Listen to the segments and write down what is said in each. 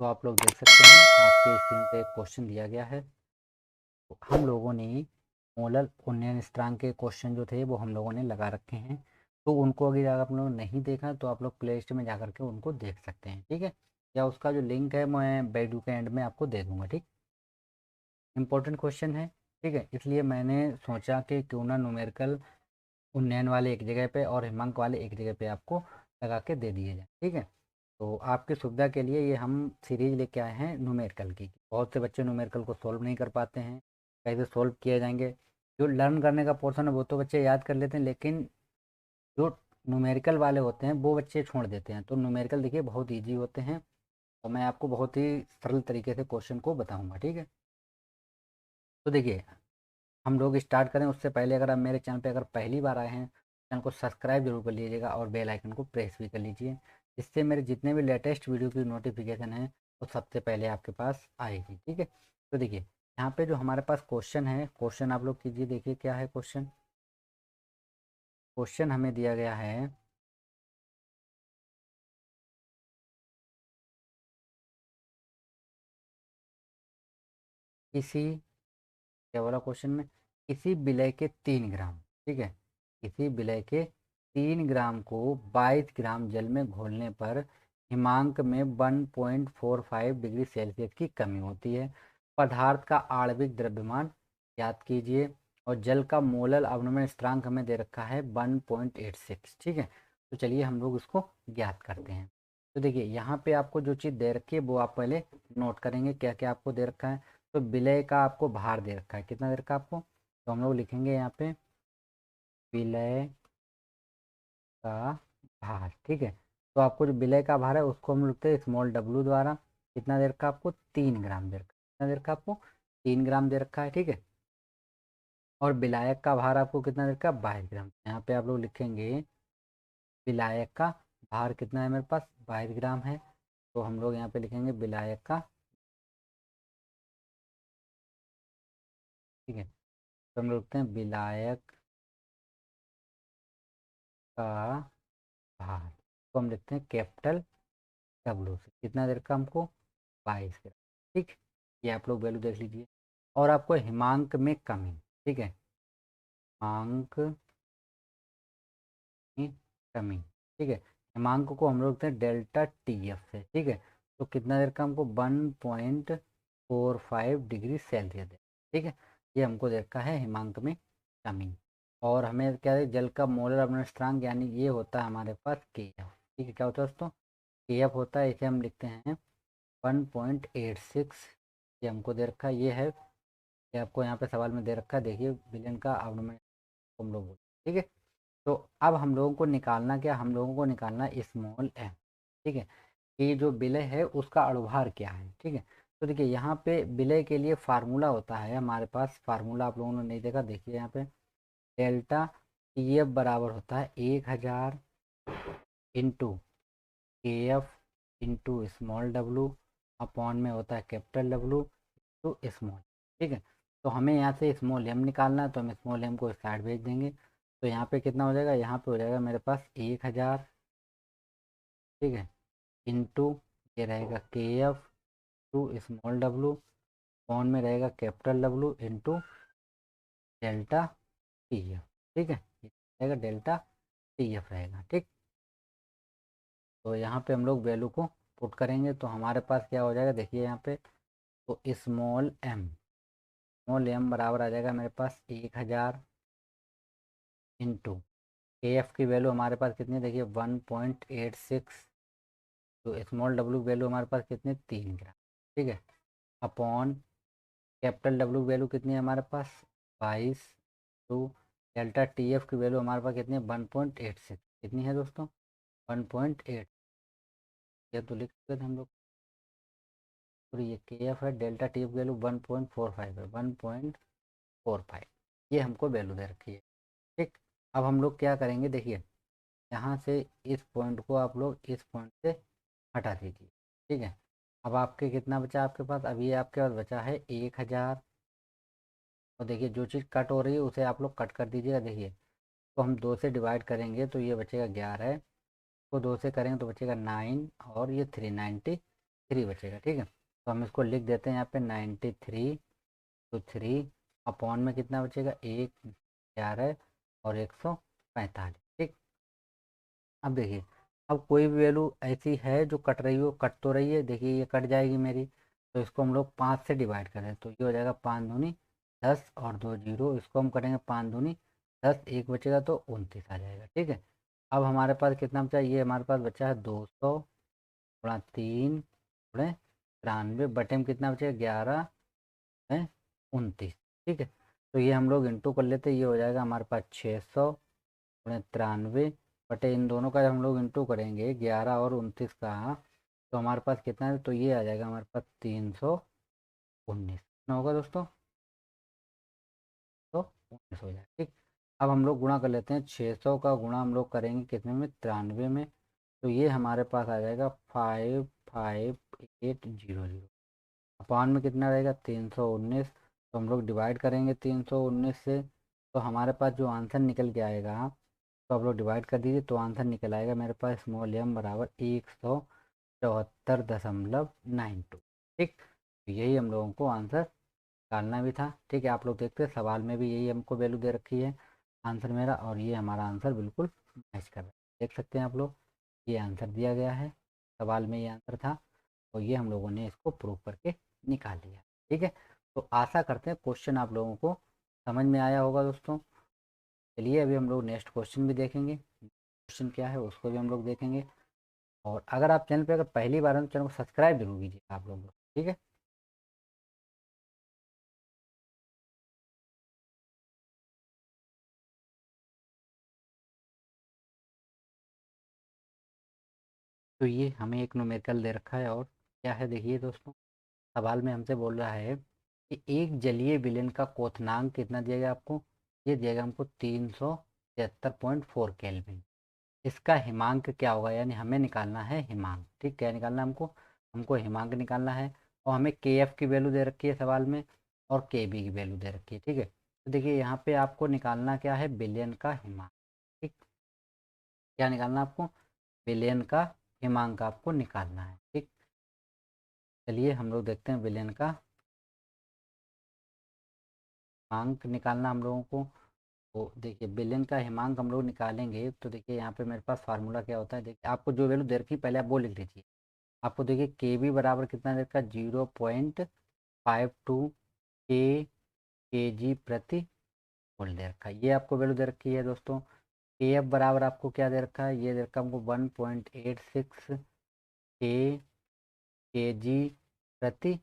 तो आप लोग देख सकते हैं आपके स्क्रीन पे एक क्वेश्चन दिया गया है। तो हम लोगों ने मोलर उन्नयन स्थिरांक के क्वेश्चन जो थे वो हम लोगों ने लगा रखे हैं। तो उनको अगर आप लोगों ने नहीं देखा तो आप लोग प्ले स्टोर में जा करके उनको देख सकते हैं, ठीक है। या उसका जो लिंक है मैं वीडियो के एंड में आपको दे दूंगा, ठीक। इंपॉर्टेंट क्वेश्चन है, ठीक है। इसलिए मैंने सोचा कि क्यों ना न्यूमेरिकल उन्नयन वाले एक जगह पे और हिमांक वाले एक जगह पे आपको लगा के दे दिए जाए, ठीक है। तो आपकी सुविधा के लिए ये हम सीरीज लेके आए हैं न्यूमेरिकल की। बहुत से बच्चे न्यूमेरिकल को सॉल्व नहीं कर पाते हैं, कैसे सॉल्व किए जाएंगे। जो लर्न करने का पोर्शन है वो तो बच्चे याद कर लेते हैं, लेकिन जो न्यूमेरिकल वाले होते हैं वो बच्चे छोड़ देते हैं। तो न्यूमेरिकल देखिए बहुत ईजी होते हैं और मैं आपको बहुत ही सरल तरीके से क्वेश्चन को बताऊँगा, ठीक है। तो देखिए हम लोग स्टार्ट करें उससे पहले अगर आप मेरे चैनल पे अगर पहली बार आए हैं, चैनल को सब्सक्राइब जरूर कर लीजिएगा और बेल आइकन को प्रेस भी कर लीजिए। इससे मेरे जितने भी लेटेस्ट वीडियो की नोटिफिकेशन है वो सबसे पहले आपके पास आएगी, ठीक है। तो देखिए यहाँ पे जो हमारे पास क्वेश्चन है, क्वेश्चन आप लोग कीजिए। देखिए क्या है क्वेश्चन। क्वेश्चन हमें दिया गया है किसी, क्या बोला क्वेश्चन में, किसी विलय के 3 ग्राम, ठीक है। किसी विलय के 3 ग्राम को 22 ग्राम जल में घोलने पर हिमांक में 1.45 डिग्री सेल्सियस की कमी होती है। पदार्थ का आणविक द्रव्यमान ज्ञात कीजिए। और जल का मोलल अवनमन स्थिरांक हमें दे रखा है 1.86, ठीक है। तो चलिए हम लोग इसको ज्ञात करते हैं। तो देखिए यहाँ पे आपको जो चीज़ दे रखी है वो आप पहले नोट करेंगे क्या क्या आपको दे रखा है। तो विलय का आपको भार दे रखा है, कितना दे रखा है आपको। तो हम लोग लिखेंगे यहाँ पे विलय का भार, ठीक है। तो आपको जो विलय का भार है उसको हम लिखते हैं स्मॉल डब्लू द्वारा। कितना दे रखा है आपको, 3 ग्राम दे रखा है। कितना दे रखा है आपको, 3 ग्राम दे रखा है, ठीक है। और विलायक का भार आपको कितना दे रखा है, 22 ग्राम। यहाँ पे आप लोग लिखेंगे विलायक का भार कितना है मेरे पास, 22 ग्राम है। तो हम लोग यहाँ पे लिखेंगे विलायक का, ठीक है। तो हम लोग लिखते हैं विलायक का भार को हम लिखते हैं कैपिटल डब्लू से। कितना देर का हमको, 22 ग्राम, ठीक। ये आप लोग वैल्यू देख लीजिए। और आपको हिमांक में कमी, ठीक है, हिमांक में कमी, ठीक है। हिमांक को हम लोग लिखते हैं डेल्टा टी एफ से, ठीक है। तो कितना देर का हमको 1.45 डिग्री सेल्सियस है, ठीक है। ये हमको दे रखा है हिमांक में कमी। और हमें क्या है, जल का मोलर अपना स्थिरांक यानी ये होता है हमारे पास के एफ, ठीक है। क्या होता है दोस्तों, के एफ होता है। इसे हम लिखते हैं 1.86। ये हमको दे रखा है, ये है। ये आपको यहाँ पे सवाल में दे रखा है, देखिए बिलियन का अवनमन हम लोग बोलते हैं, ठीक है। तो अब हम लोगों को निकालना क्या, हम लोगों को निकालना स्मॉल एम, ठीक है। ये जो विलय है उसका अणुभार क्या है, ठीक है। तो देखिए यहाँ पे विलय के लिए फार्मूला होता है हमारे पास। फार्मूला आप लोगों ने नहीं देखा, देखिए यहाँ पे डेल्टा टी एफ बराबर होता है 1000 इंटू के F into small W upon में होता है कैपिटल डब्लू टू स्मॉल, ठीक है। तो हमें यहाँ से स्मॉल एम निकालना है, तो हम स्मॉल एम को इस साइड भेज देंगे। तो यहाँ पे कितना हो जाएगा, यहाँ पे हो जाएगा मेरे पास 1000, ठीक है, इंटू ये रहेगा के F two small W upon में रहेगा capital W into delta T F, ठीक है। ये रहेगा डेल्टा टी एफ रहेगा, ठीक। तो यहाँ पे हम लोग वैल्यू को पुट करेंगे तो हमारे पास क्या हो जाएगा, देखिए यहाँ पे। तो स्मॉल एम बराबर आ जाएगा मेरे पास 1000 इंटू के एफ की वैल्यू हमारे पास कितनी है, देखिए 1.86। तो स्मॉल डब्लू वैल्यू हमारे पास कितनी, 3 ग्राम, ठीक है। अपॉन कैपिटल डब्लू वैल्यू कितनी है हमारे पास, 22। टू डेल्टा टी एफ की वैल्यू हमारे पास कितनी है, 1.86। कितनी है दोस्तों, 1.8। ये तो लिख चुके थे हम लोग। और ये के एफ है, डेल्टा टी एफ वैल्यू 1.45 है, 1.45 ये हमको वैल्यू दे रखी है, ठीक। अब हम लोग क्या करेंगे, देखिए यहाँ से इस पॉइंट को आप लोग इस पॉइंट से हटा दीजिए, ठीक है। अब आपके कितना बचा आपके पास, अभी आपके पास बचा है 1000। और देखिए जो चीज़ कट हो रही है उसे आप लोग कट कर दीजिएगा, देखिए। तो हम 2 से डिवाइड करेंगे तो ये बचेगा 11, को 2 से करेंगे तो बचेगा 9, और ये 390। 3 बचेगा। ठीक है, तो हम इसको लिख देते हैं यहाँ पे 93 तो 3 अपॉन में कितना बचेगा, 1, 11 और 145। ठीक, अब देखिए, अब कोई भी वैल्यू ऐसी है जो कट रही हो, कट तो रही है, देखिए ये कट जाएगी मेरी, तो इसको हम लोग 5 से डिवाइड करें तो ये हो जाएगा 5 दूनी 10 और 2 जीरो, इसको हम करेंगे 5 दूनी 10, एक बचेगा तो 29 आ जाएगा। ठीक है, अब हमारे पास कितना बचा, ये हमारे पास बचा है 200 गुणा 3 गुणे 93 बटे में कितना बचेगा 11 है 29। ठीक है, तो ये हम लोग इंटू कर लेते, ये हो जाएगा हमारे पास 600 गुणे 93 बटे इन दोनों का जब हम लोग इंटू करेंगे 11 और 29 का, तो हमारे पास कितना है, तो ये आ जाएगा हमारे पास 319 कितना होगा दोस्तों, तो 19 हो जाएगा। ठीक, अब हम लोग गुणा कर लेते हैं, 600 का गुणा हम लोग करेंगे कितने में, 93 में, तो ये हमारे पास आ जाएगा 55800, अपान में कितना रहेगा 319, तो हम लोग डिवाइड करेंगे 319 से, तो हमारे पास जो आंसर निकल के आएगा, तो आप लोग डिवाइड कर दीजिए, तो आंसर निकल आएगा मेरे पास स्मॉल एम बराबर 174.92। ठीक, तो यही हम लोगों को आंसर निकालना भी था। ठीक है, आप लोग देखते हैं सवाल में भी यही हमको वैल्यू दे रखी है आंसर मेरा, और ये हमारा आंसर बिल्कुल मैच कर रहा है। देख सकते हैं आप लोग, ये आंसर दिया गया है, सवाल में ये आंसर था, और ये हम लोगों ने इसको प्रूव करके निकाल लिया। ठीक है, तो आशा करते हैं क्वेश्चन आप लोगों को समझ में आया होगा दोस्तों। चलिए अभी हम लोग नेक्स्ट क्वेश्चन भी देखेंगे, क्वेश्चन क्या है उसको भी हम लोग देखेंगे। और अगर आप चैनल पे अगर पहली बार हैं तो चैनल को सब्सक्राइब जरूर कीजिए आप लोग। ठीक है, तो ये हमें एक न्यूमेरिकल दे रखा है, और क्या है देखिए दोस्तों, सवाल में हमसे बोल रहा है कि एक जलीय विलयन का क्वथनांक कितना दिया गया आपको, ये दिया गया हमको 373.4 केल्विन। इसका हिमांक क्या होगा, यानी हमें निकालना है हिमांक। ठीक, क्या निकालना है हमको, हमको हिमांक निकालना है, और हमें के एफ की वैल्यू दे रखी है सवाल में, और के बी की वैल्यू दे रखी है। ठीक है, तो देखिए यहाँ पे आपको निकालना क्या है, बिलियन का हिमांक। ठीक, क्या निकालना है आपको, बिलियन का हिमांक आपको निकालना है। ठीक, चलिए हम लोग देखते हैं बिलियन का हिमांक निकालना हम लोगों को। तो देखिए बिलियन का हिमांक हम लोग निकालेंगे, तो देखिए यहाँ पे मेरे पास फार्मूला क्या होता है, देखिए आपको जो वैल्यू दे रखी है पहले आप वो लिख लीजिए। आपको देखिए के बी बराबर कितना दे रखा है, 0.52 के जी प्रति मोल दे रखा है, ये आपको वैल्यू दे रखी है दोस्तों। के एफ बराबर आपको क्या दे रखा है, ये दे रखा है हमको 1.86 के जी प्रति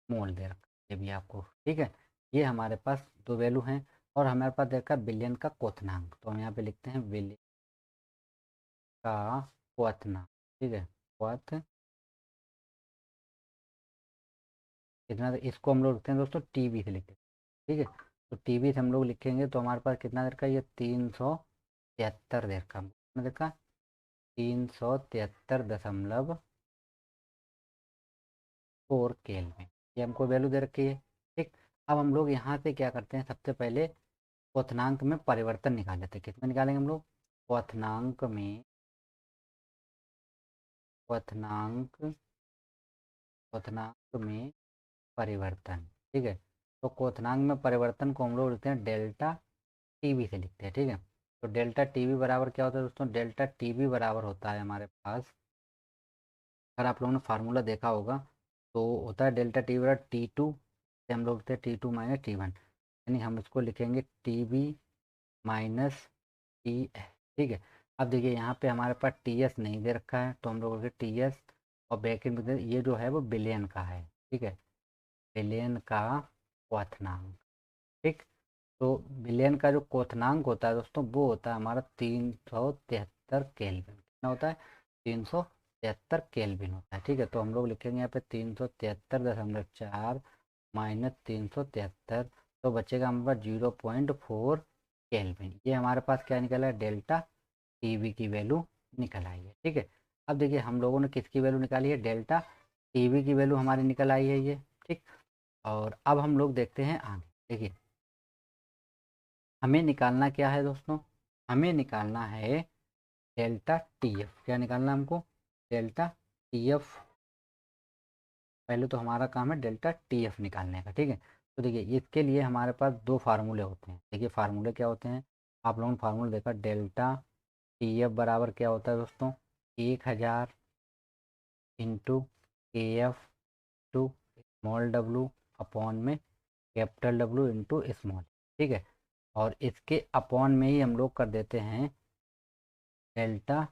मोल दे रखा है, ये भी आपको। ठीक है, ये हमारे पास दो वैल्यू हैं, और हमारे पास देखा बिलियन का क्वथनांक, तो हम यहाँ पे लिखते हैं बिलियन का क्वथनांक। ठीक है, क्वथ कितना, इसको हम लोग लिखते हैं दोस्तों टीबी से लिखते हैं। ठीक है, तो टीबी से हम लोग लिखेंगे तो हमारे पास कितना देर का, ये 373 देर का, कितना देर का, 373.4 केल्विन, ये हमको वैल्यू दे रखी है। ठीक, अब हम लोग यहाँ से क्या करते हैं, सबसे पहले क्वथनांक में परिवर्तन निकाल लेते हैं। कितना निकालेंगे हम लोग, क्वथनांक में, क्वथनांक क्वथनांक में परिवर्तन। ठीक है, तो क्वथनांक में परिवर्तन को हम लोग लिखते हैं डेल्टा टीवी से लिखते हैं। ठीक है, तो डेल्टा टीवी बराबर क्या होता है दोस्तों, डेल्टा टीवी बराबर होता है हमारे पास, अगर आप लोगों ने फार्मूला देखा होगा तो होता है डेल्टा टी बराबर T2 से हम लोग लिखते हैं T2 माइनस T1, यानी हम इसको लिखेंगे TB माइनस TS। ठीक है, अब देखिए यहाँ पे हमारे पास TS नहीं दे रखा है, तो हम लोग TS और ब्रैकेट में ये जो है वो बिलियन का है। ठीक है, बिलियन का क्वथनांक। ठीक, तो बिलियन का जो क्वथनांक होता है दोस्तों, वो होता है हमारा 373 केल्विन। कितना होता है, 373 केल्विन होता है। ठीक है, तो हम लोग लिखेंगे यहाँ पे 373.4 माइनस 373, तो बचेगा हमारे पास 0.4 केल्विन। ये हमारे पास क्या निकला है, डेल्टा टीवी की वैल्यू निकल आई है। ठीक है, अब देखिए हम लोगों ने किसकी वैल्यू निकाली है, डेल्टा टीवी की वैल्यू हमारी निकल आई है ये। ठीक, और अब हम लोग देखते हैं आगे। देखिए हमें निकालना क्या है दोस्तों, हमें निकालना है डेल्टा टी एफ। क्या निकालना है हमको, डेल्टा टी एफ पहले तो हमारा काम है डेल्टा टी एफ निकालने का, ठीक है। तो देखिए इसके लिए हमारे पास दो फार्मूले होते हैं। देखिए फार्मूले क्या होते हैं, आप लोगों ने फार्मूला देखा, डेल्टा टी एफ बराबर क्या होता है दोस्तों, 1000 इंटू के F two small W upon में कैपिटल डब्लू इंटू स्मॉल, ठीक है। और इसके अपॉन में ही हम लोग कर देते हैं डेल्टा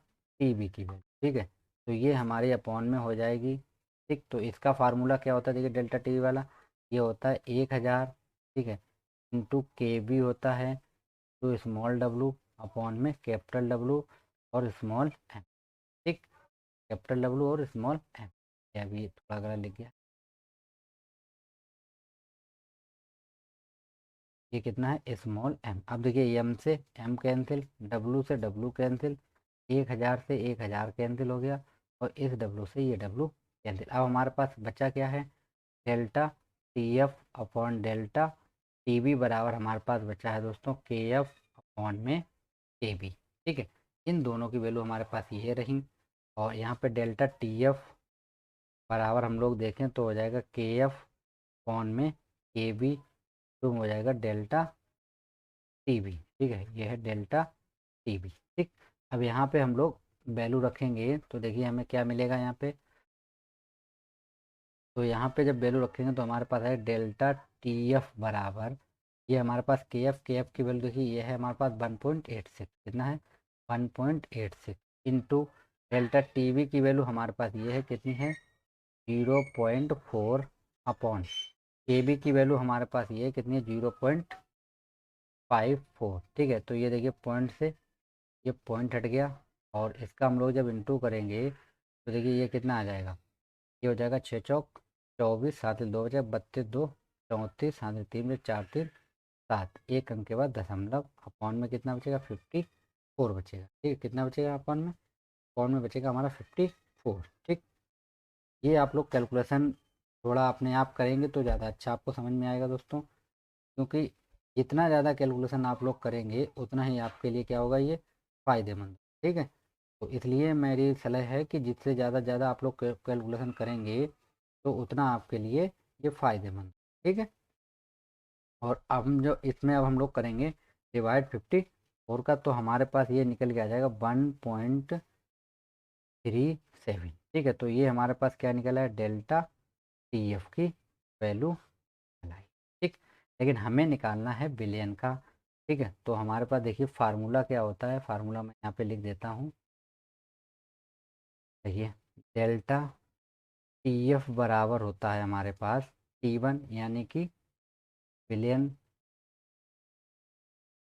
टी बी की वैल्यू, ठीक है। तो ये हमारे अपॉन में हो जाएगी, ठीक। तो इसका फार्मूला क्या होता है, देखिए डेल्टा टी वाला ये होता है 1000, ठीक है, इंटू के बी होता है टू स्मॉल डब्लू अपॉन में कैपिटल डब्लू और स्मॉल एम, ठीक। कैपिटल डब्लू और स्मॉल एम, या भी थोड़ा गलत लिख गया। ये कितना है, स्मॉल एम। अब देखिए एम से एम कैंसिल, डब्लू से डब्लू कैंसिल, 1000 से 1000 कैंसिल हो गया, और इस डब्लू से ये डब्लू कैंसिल। अब हमारे पास बचा क्या है, delta T F upon delta T B बराबर हमारे पास बचा है दोस्तों के एफ अपॉन में के बी, ठीक है। इन दोनों की वैल्यू हमारे पास ये रही, और यहाँ पे डेल्टा टी एफ बराबर हम लोग देखें तो हो जाएगा के एफ अपॉन में के बी, तो हो जाएगा डेल्टा टी बी, ठीक है। ये है डेल्टा टी बी, ठीक। अब यहाँ पे हम लोग वैल्यू रखेंगे तो देखिए हमें क्या मिलेगा यहाँ पे, तो यहाँ पे जब वैल्यू रखेंगे तो हमारे पास है डेल्टा टी एफ बराबर, ये हमारे पास के एफ की वैल्यू देखिए ये है हमारे पास 1.86, कितना है 1.86, इंटू डेल्टा टी बी की वैल्यू हमारे पास ये है कितनी है 0.4 अपॉन के बी की वैल्यू हमारे पास ये कितनी है 0.54, ठीक है। तो ये देखिए पॉइंट से ये पॉइंट हट गया, और इसका हम लोग जब इंटू करेंगे तो देखिए ये कितना आ जाएगा, ये हो जाएगा 6 चौक 24, 7 2 बचे 32, 2 34, 7 3 बचे 4 3 7, एक अंक के बाद दशमलव, अपॉन में कितना बचेगा 54 बचेगा, ठीक है। कितना बचेगा अपॉन में बचेगा हमारा 54, ठीक। ये आप लोग कैलकुलेशन थोड़ा अपने आप करेंगे तो ज़्यादा अच्छा आपको समझ में आएगा दोस्तों, क्योंकि जितना ज़्यादा कैलकुलेशन आप लोग करेंगे उतना ही आपके लिए क्या होगा, ये फ़ायदेमंद, ठीक है। तो इसलिए मेरी सलाह है कि जिससे ज़्यादा आप लोग कैलकुलेशन करेंगे तो उतना आपके लिए ये फ़ायदेमंद, ठीक है। और अब हम जो इसमें अब हम लोग करेंगे डिवाइड 54 का, तो हमारे पास ये निकल के आ जाएगा 1.37, ठीक है। तो ये हमारे पास क्या निकला है, डेल्टा टी एफ की वैल्यू निकलाई, ठीक। लेकिन हमें निकालना है बिलियन का, ठीक है। तो हमारे पास देखिए फार्मूला क्या होता है, फार्मूला मैं यहाँ पे लिख देता हूँ, देखिए डेल्टा टी एफ बराबर होता है हमारे पास टी वन, यानी कि बिलियन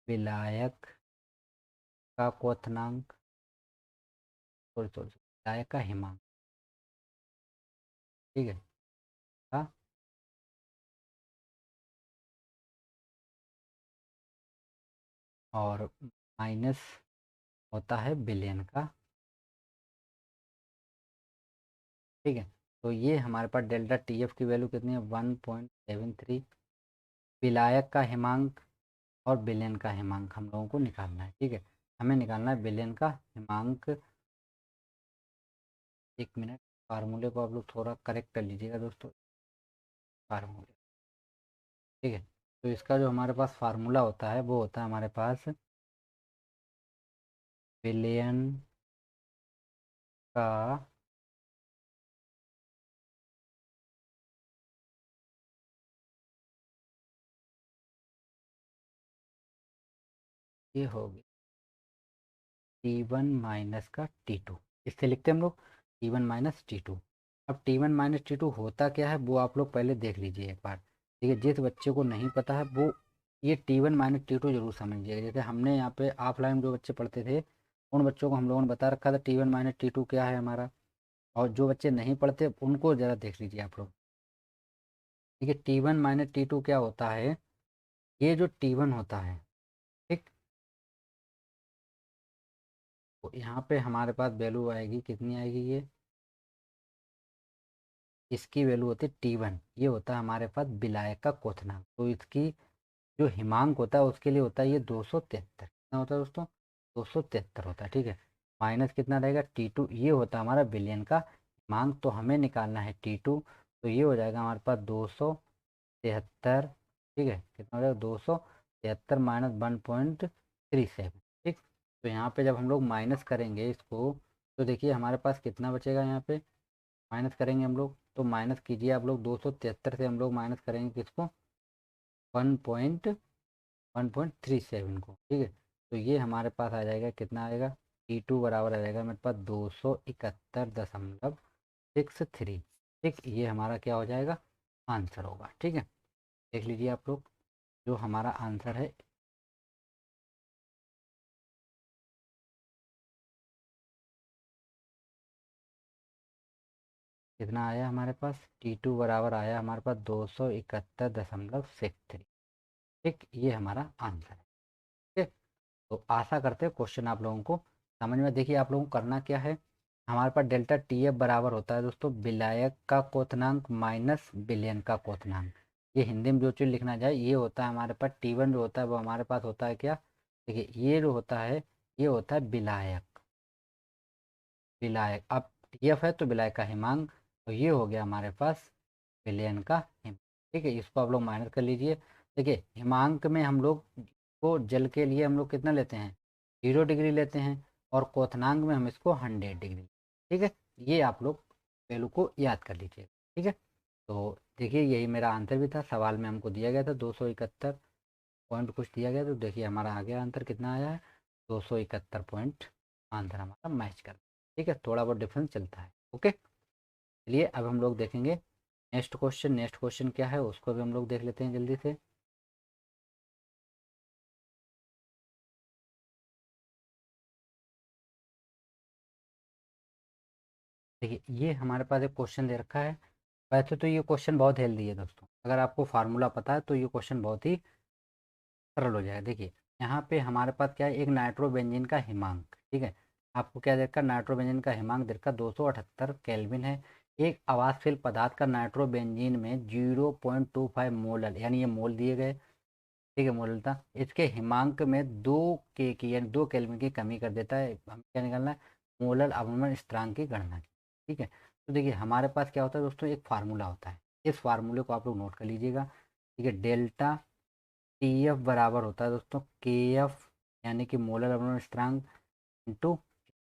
विलायक का क्वथनांक, सॉरी सॉरी विलायक का हिमांक, ठीक है, का, और माइनस होता है बिलियन का, ठीक है। तो ये हमारे पास डेल्टा टी एफ की वैल्यू कितनी है 1.73, विलायक का हिमांक और बिलियन का हिमांक हम लोगों को निकालना है, ठीक है। हमें निकालना है बिलियन का हिमांक, एक मिनट, फार्मूले को आप लोग थोड़ा करेक्ट कर लीजिएगा दोस्तों, फार्मूले, ठीक है। तो इसका जो हमारे पास फार्मूला होता है वो होता है हमारे पास बिलियन का ये हो गया टी वन माइनस का टी टू, इससे लिखते हैं हम लोग T one minus T two. अब T one minus T two होता क्या है वो आप लोग पहले देख लीजिए एक बार, ठीक है। जिस बच्चे को नहीं पता है वो ये T one minus T two जरूर समझिएगा। जैसे हमने यहाँ पे ऑफलाइन जो बच्चे पढ़ते थे उन बच्चों को हम लोगों ने बता रखा था T one minus T two क्या है हमारा, और जो बच्चे नहीं पढ़ते उनको ज़रा देख लीजिए आप लोग, ठीक है। T one minus T two क्या होता है, ये जो टी वन होता है, ठीक, तो यहाँ पे हमारे पास वैल्यू आएगी, कितनी आएगी, ये इसकी वैल्यू होती है टी वन, ये होता है हमारे पास विलायक का क्वथनांक। तो इसकी जो हिमांक होता है उसके लिए होता है ये 273, कितना होता है दोस्तों 273 होता है, ठीक है। माइनस कितना रहेगा टी टू, ये होता है हमारा बिलियन का हिमांक, तो हमें निकालना है टी टू, तो ये हो जाएगा हमारे पास 273, ठीक है, कितना हो जाएगा 273 माइनस 1.37, ठीक। तो यहाँ पे जब हम लोग माइनस करेंगे इसको, तो देखिए हमारे पास कितना बचेगा, यहाँ पे माइनस करेंगे हम लोग, तो माइनस कीजिए आप लोग, 273 से हम लोग माइनस करेंगे किसको, 1.37 को, ठीक है। तो ये हमारे पास आ जाएगा, कितना आएगा, T2 बराबर आ जाएगा मेरे पास 271.63, ठीक। ये हमारा क्या हो जाएगा, आंसर होगा, ठीक है। देख लीजिए आप लोग, जो हमारा आंसर है, कितना आया हमारे पास, T2 बराबर आया हमारे पास 271.63, ठीक। ये हमारा आंसर है, ठीक। तो आशा करते हैं क्वेश्चन आप लोगों को समझ में। देखिए आप लोगों को करना क्या है, हमारे पास डेल्टा टी एफ बराबर होता है दोस्तों विलायक का क्वोथनांक माइनस विलयन का क्वोथनांक। ये हिंदी में जो चीज़ लिखना जाए, ये होता है हमारे पास T1 जो होता है वो हमारे पास होता है क्या, देखिए ये जो होता है ये होता है विलायक, विलायक अब टीएफ है तो विलायक का हिमांक, तो ये हो गया हमारे पास विलयन का हिमांक, ठीक है। इसको आप लोग माइनस कर लीजिए। देखिए हिमांक में हम लोग को जल के लिए हम लोग कितना लेते हैं, 0 डिग्री लेते हैं, और क्वथनांक में हम इसको 100 डिग्री, ठीक है। ये आप लोग पहलू को याद कर लीजिए, ठीक है। तो देखिए यही मेरा आंसर भी था, सवाल में हमको दिया गया था 271 पॉइंट कुछ दिया गया, तो देखिए हमारा आ गया आंसर, कितना आया है, 271 पॉइंट आंसर हमारा मैच कर, ठीक है। थोड़ा बहुत डिफरेंस चलता है, ओके। चलिए अब हम लोग देखेंगे नेक्स्ट क्वेश्चन, नेक्स्ट क्वेश्चन क्या है उसको भी हम लोग देख लेते हैं जल्दी से। देखिए ये हमारे पास एक क्वेश्चन दे रखा है, वैसे तो ये क्वेश्चन बहुत हेल्दी है दोस्तों, अगर आपको फार्मूला पता है तो ये क्वेश्चन बहुत ही सरल हो जाएगा। देखिए यहाँ पे हमारे पास क्या है, एक नाइट्रोबेंजीन का हिमांक, ठीक है। आपको क्या दे रखा है, नाइट्रोबेंजीन का हिमांक दे रखा 278 केल्विन है। एक आवासशील पदार्थ का नाइट्रोबेंजीन में 0.25 मोल, यानी ये मोल दिए गए, ठीक है, मोलता इसके हिमांक में 2 के की यानी 2 केल्विन की कमी कर देता है। हम क्या निकालना है, मोलर अवमन स्थिरांक की गणना की, ठीक है। तो देखिए हमारे पास क्या होता है दोस्तों, एक फार्मूला होता है, इस फार्मूले को आप लोग नोट कर लीजिएगा, ठीक है। डेल्टा टी एफ बराबर होता है दोस्तों के एफ, यानी कि मोलर अवमन स्थिरांक इंटू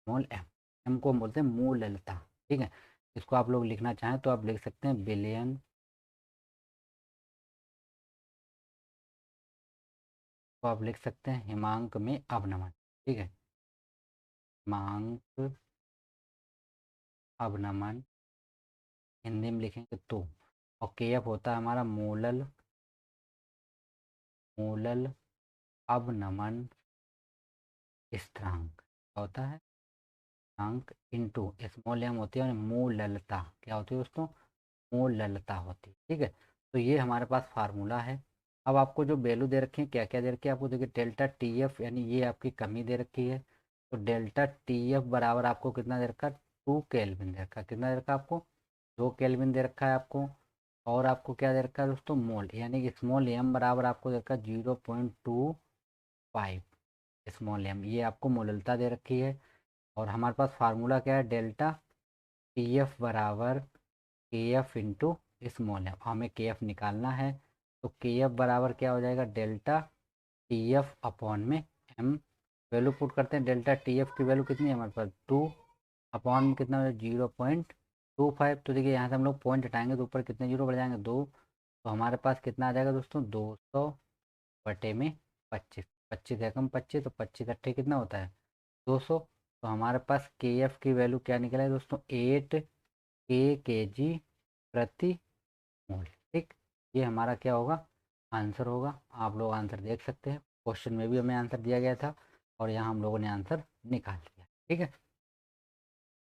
मोल एम, एम को हम बोलते हैं मोललता, ठीक है। इसको आप लोग लिखना चाहें तो आप लिख सकते हैं बिलियन, तो आप लिख सकते हैं हिमांक में अवनमन, ठीक है, हिमांक अवनमन हिंदी में लिखेंगे तो, और के एफ होता है हमारा मोलल, मोलल अवनमन स्थिरांक, क्या होता है, अंक इंटू स्मॉल एम होती है मोललता, क्या होती है दोस्तों, मोललता होती है, ठीक है। तो ये हमारे पास फार्मूला है। अब आपको जो वैल्यू दे रखे हैं, क्या क्या दे रखे हैं आपको, देखिए डेल्टा टी एफ यानी ये आपकी कमी दे रखी है, तो डेल्टा टी एफ बराबर आपको कितना दे रखा है, 2 केल्विन दे रखा है, कितना दे रखा है आपको, 2 केल्विन दे रखा है आपको। और आपको क्या दे रखा है दोस्तों, मोल, यानी कि स्मॉल एम बराबर आपको दे रखा है 0.25 स्मॉल एम, ये आपको मोललता दे रखी है। और हमारे पास फार्मूला क्या है, डेल्टा टी एफ बराबर के एफ इंटू स्मॉल एम, हमें के एफ निकालना है, तो के एफ बराबर क्या हो जाएगा, डेल्टा टी एफ अपॉन में एम, वैल्यू पुट करते हैं, डेल्टा टी एफ की वैल्यू कितनी है हमारे पास 2, अपॉन में कितना हो जाएगा 0.25, तो देखिए यहाँ से हम लोग पॉइंट हटाएंगे तो ऊपर कितने जीरो बढ़ जाएंगे 2, तो हमारे पास कितना आ जाएगा दोस्तों 200/25, 25 एकम 25, तो 25 अट्ठे कितना होता है 200। तो हमारे पास के एफ की वैल्यू क्या निकला है दोस्तों, 8 के जी प्रति मोल, ठीक। ये हमारा क्या होगा, आंसर होगा। आप लोग आंसर देख सकते हैं, क्वेश्चन में भी हमें आंसर दिया गया था, और यहाँ हम लोगों ने आंसर निकाल लिया, ठीक है।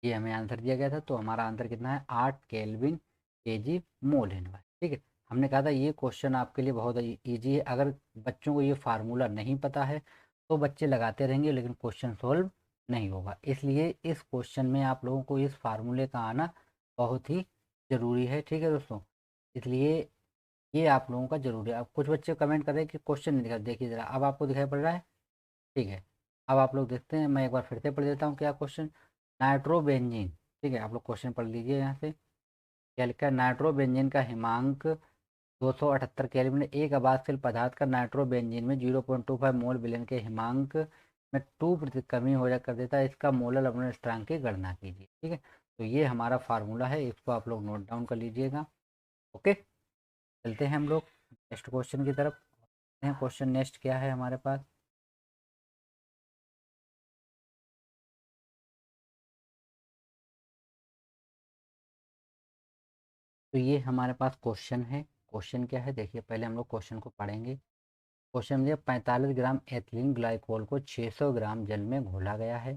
ये हमें आंसर दिया गया था, तो हमारा आंसर कितना है, 8 केल्विन के जी मोल इनवर्स, ठीक है। हमने कहा था ये क्वेश्चन आपके लिए बहुत ईजी है, अगर बच्चों को ये फार्मूला नहीं पता है तो बच्चे लगाते रहेंगे लेकिन क्वेश्चन सॉल्व नहीं होगा, इसलिए इस क्वेश्चन में आप लोगों को इस फार्मूले का आना बहुत ही ज़रूरी है, ठीक है दोस्तों। इसलिए ये आप लोगों का जरूरी है। अब कुछ बच्चे कमेंट कर रहे हैं कि क्वेश्चन नहीं दिखा, देखिए ज़रा अब आपको दिखाई पड़ रहा है, ठीक है। अब आप लोग देखते हैं, मैं एक बार फिर से पढ़ देता हूँ क्या क्वेश्चन, नाइट्रोबेंजीन, ठीक है, आप लोग क्वेश्चन पढ़ लीजिए यहाँ से, क्या लिखा है, नाइट्रोबेंजीन का हिमांक 278 केल्विन, एक अबादशील पदार्थ का नाइट्रोबेंजीन में 0.25 मोल विलयन के हिमांक में 2% कमी हो जा कर देता है, इसका मोलर लवण स्थिरांक की गणना कीजिए। ठीक है, तो ये हमारा फार्मूला है, इसको आप लोग नोट डाउन कर लीजिएगा। ओके, चलते हैं हम लोग नेक्स्ट क्वेश्चन की तरफ। क्वेश्चन नेक्स्ट क्या है हमारे पास, तो ये हमारे पास क्वेश्चन है। क्वेश्चन क्या है देखिए, पहले हम लोग क्वेश्चन को पढ़ेंगे। क्वेश्चन में 45 ग्राम एथिलीन ग्लाइकोल को 600 ग्राम जल में घोला गया है,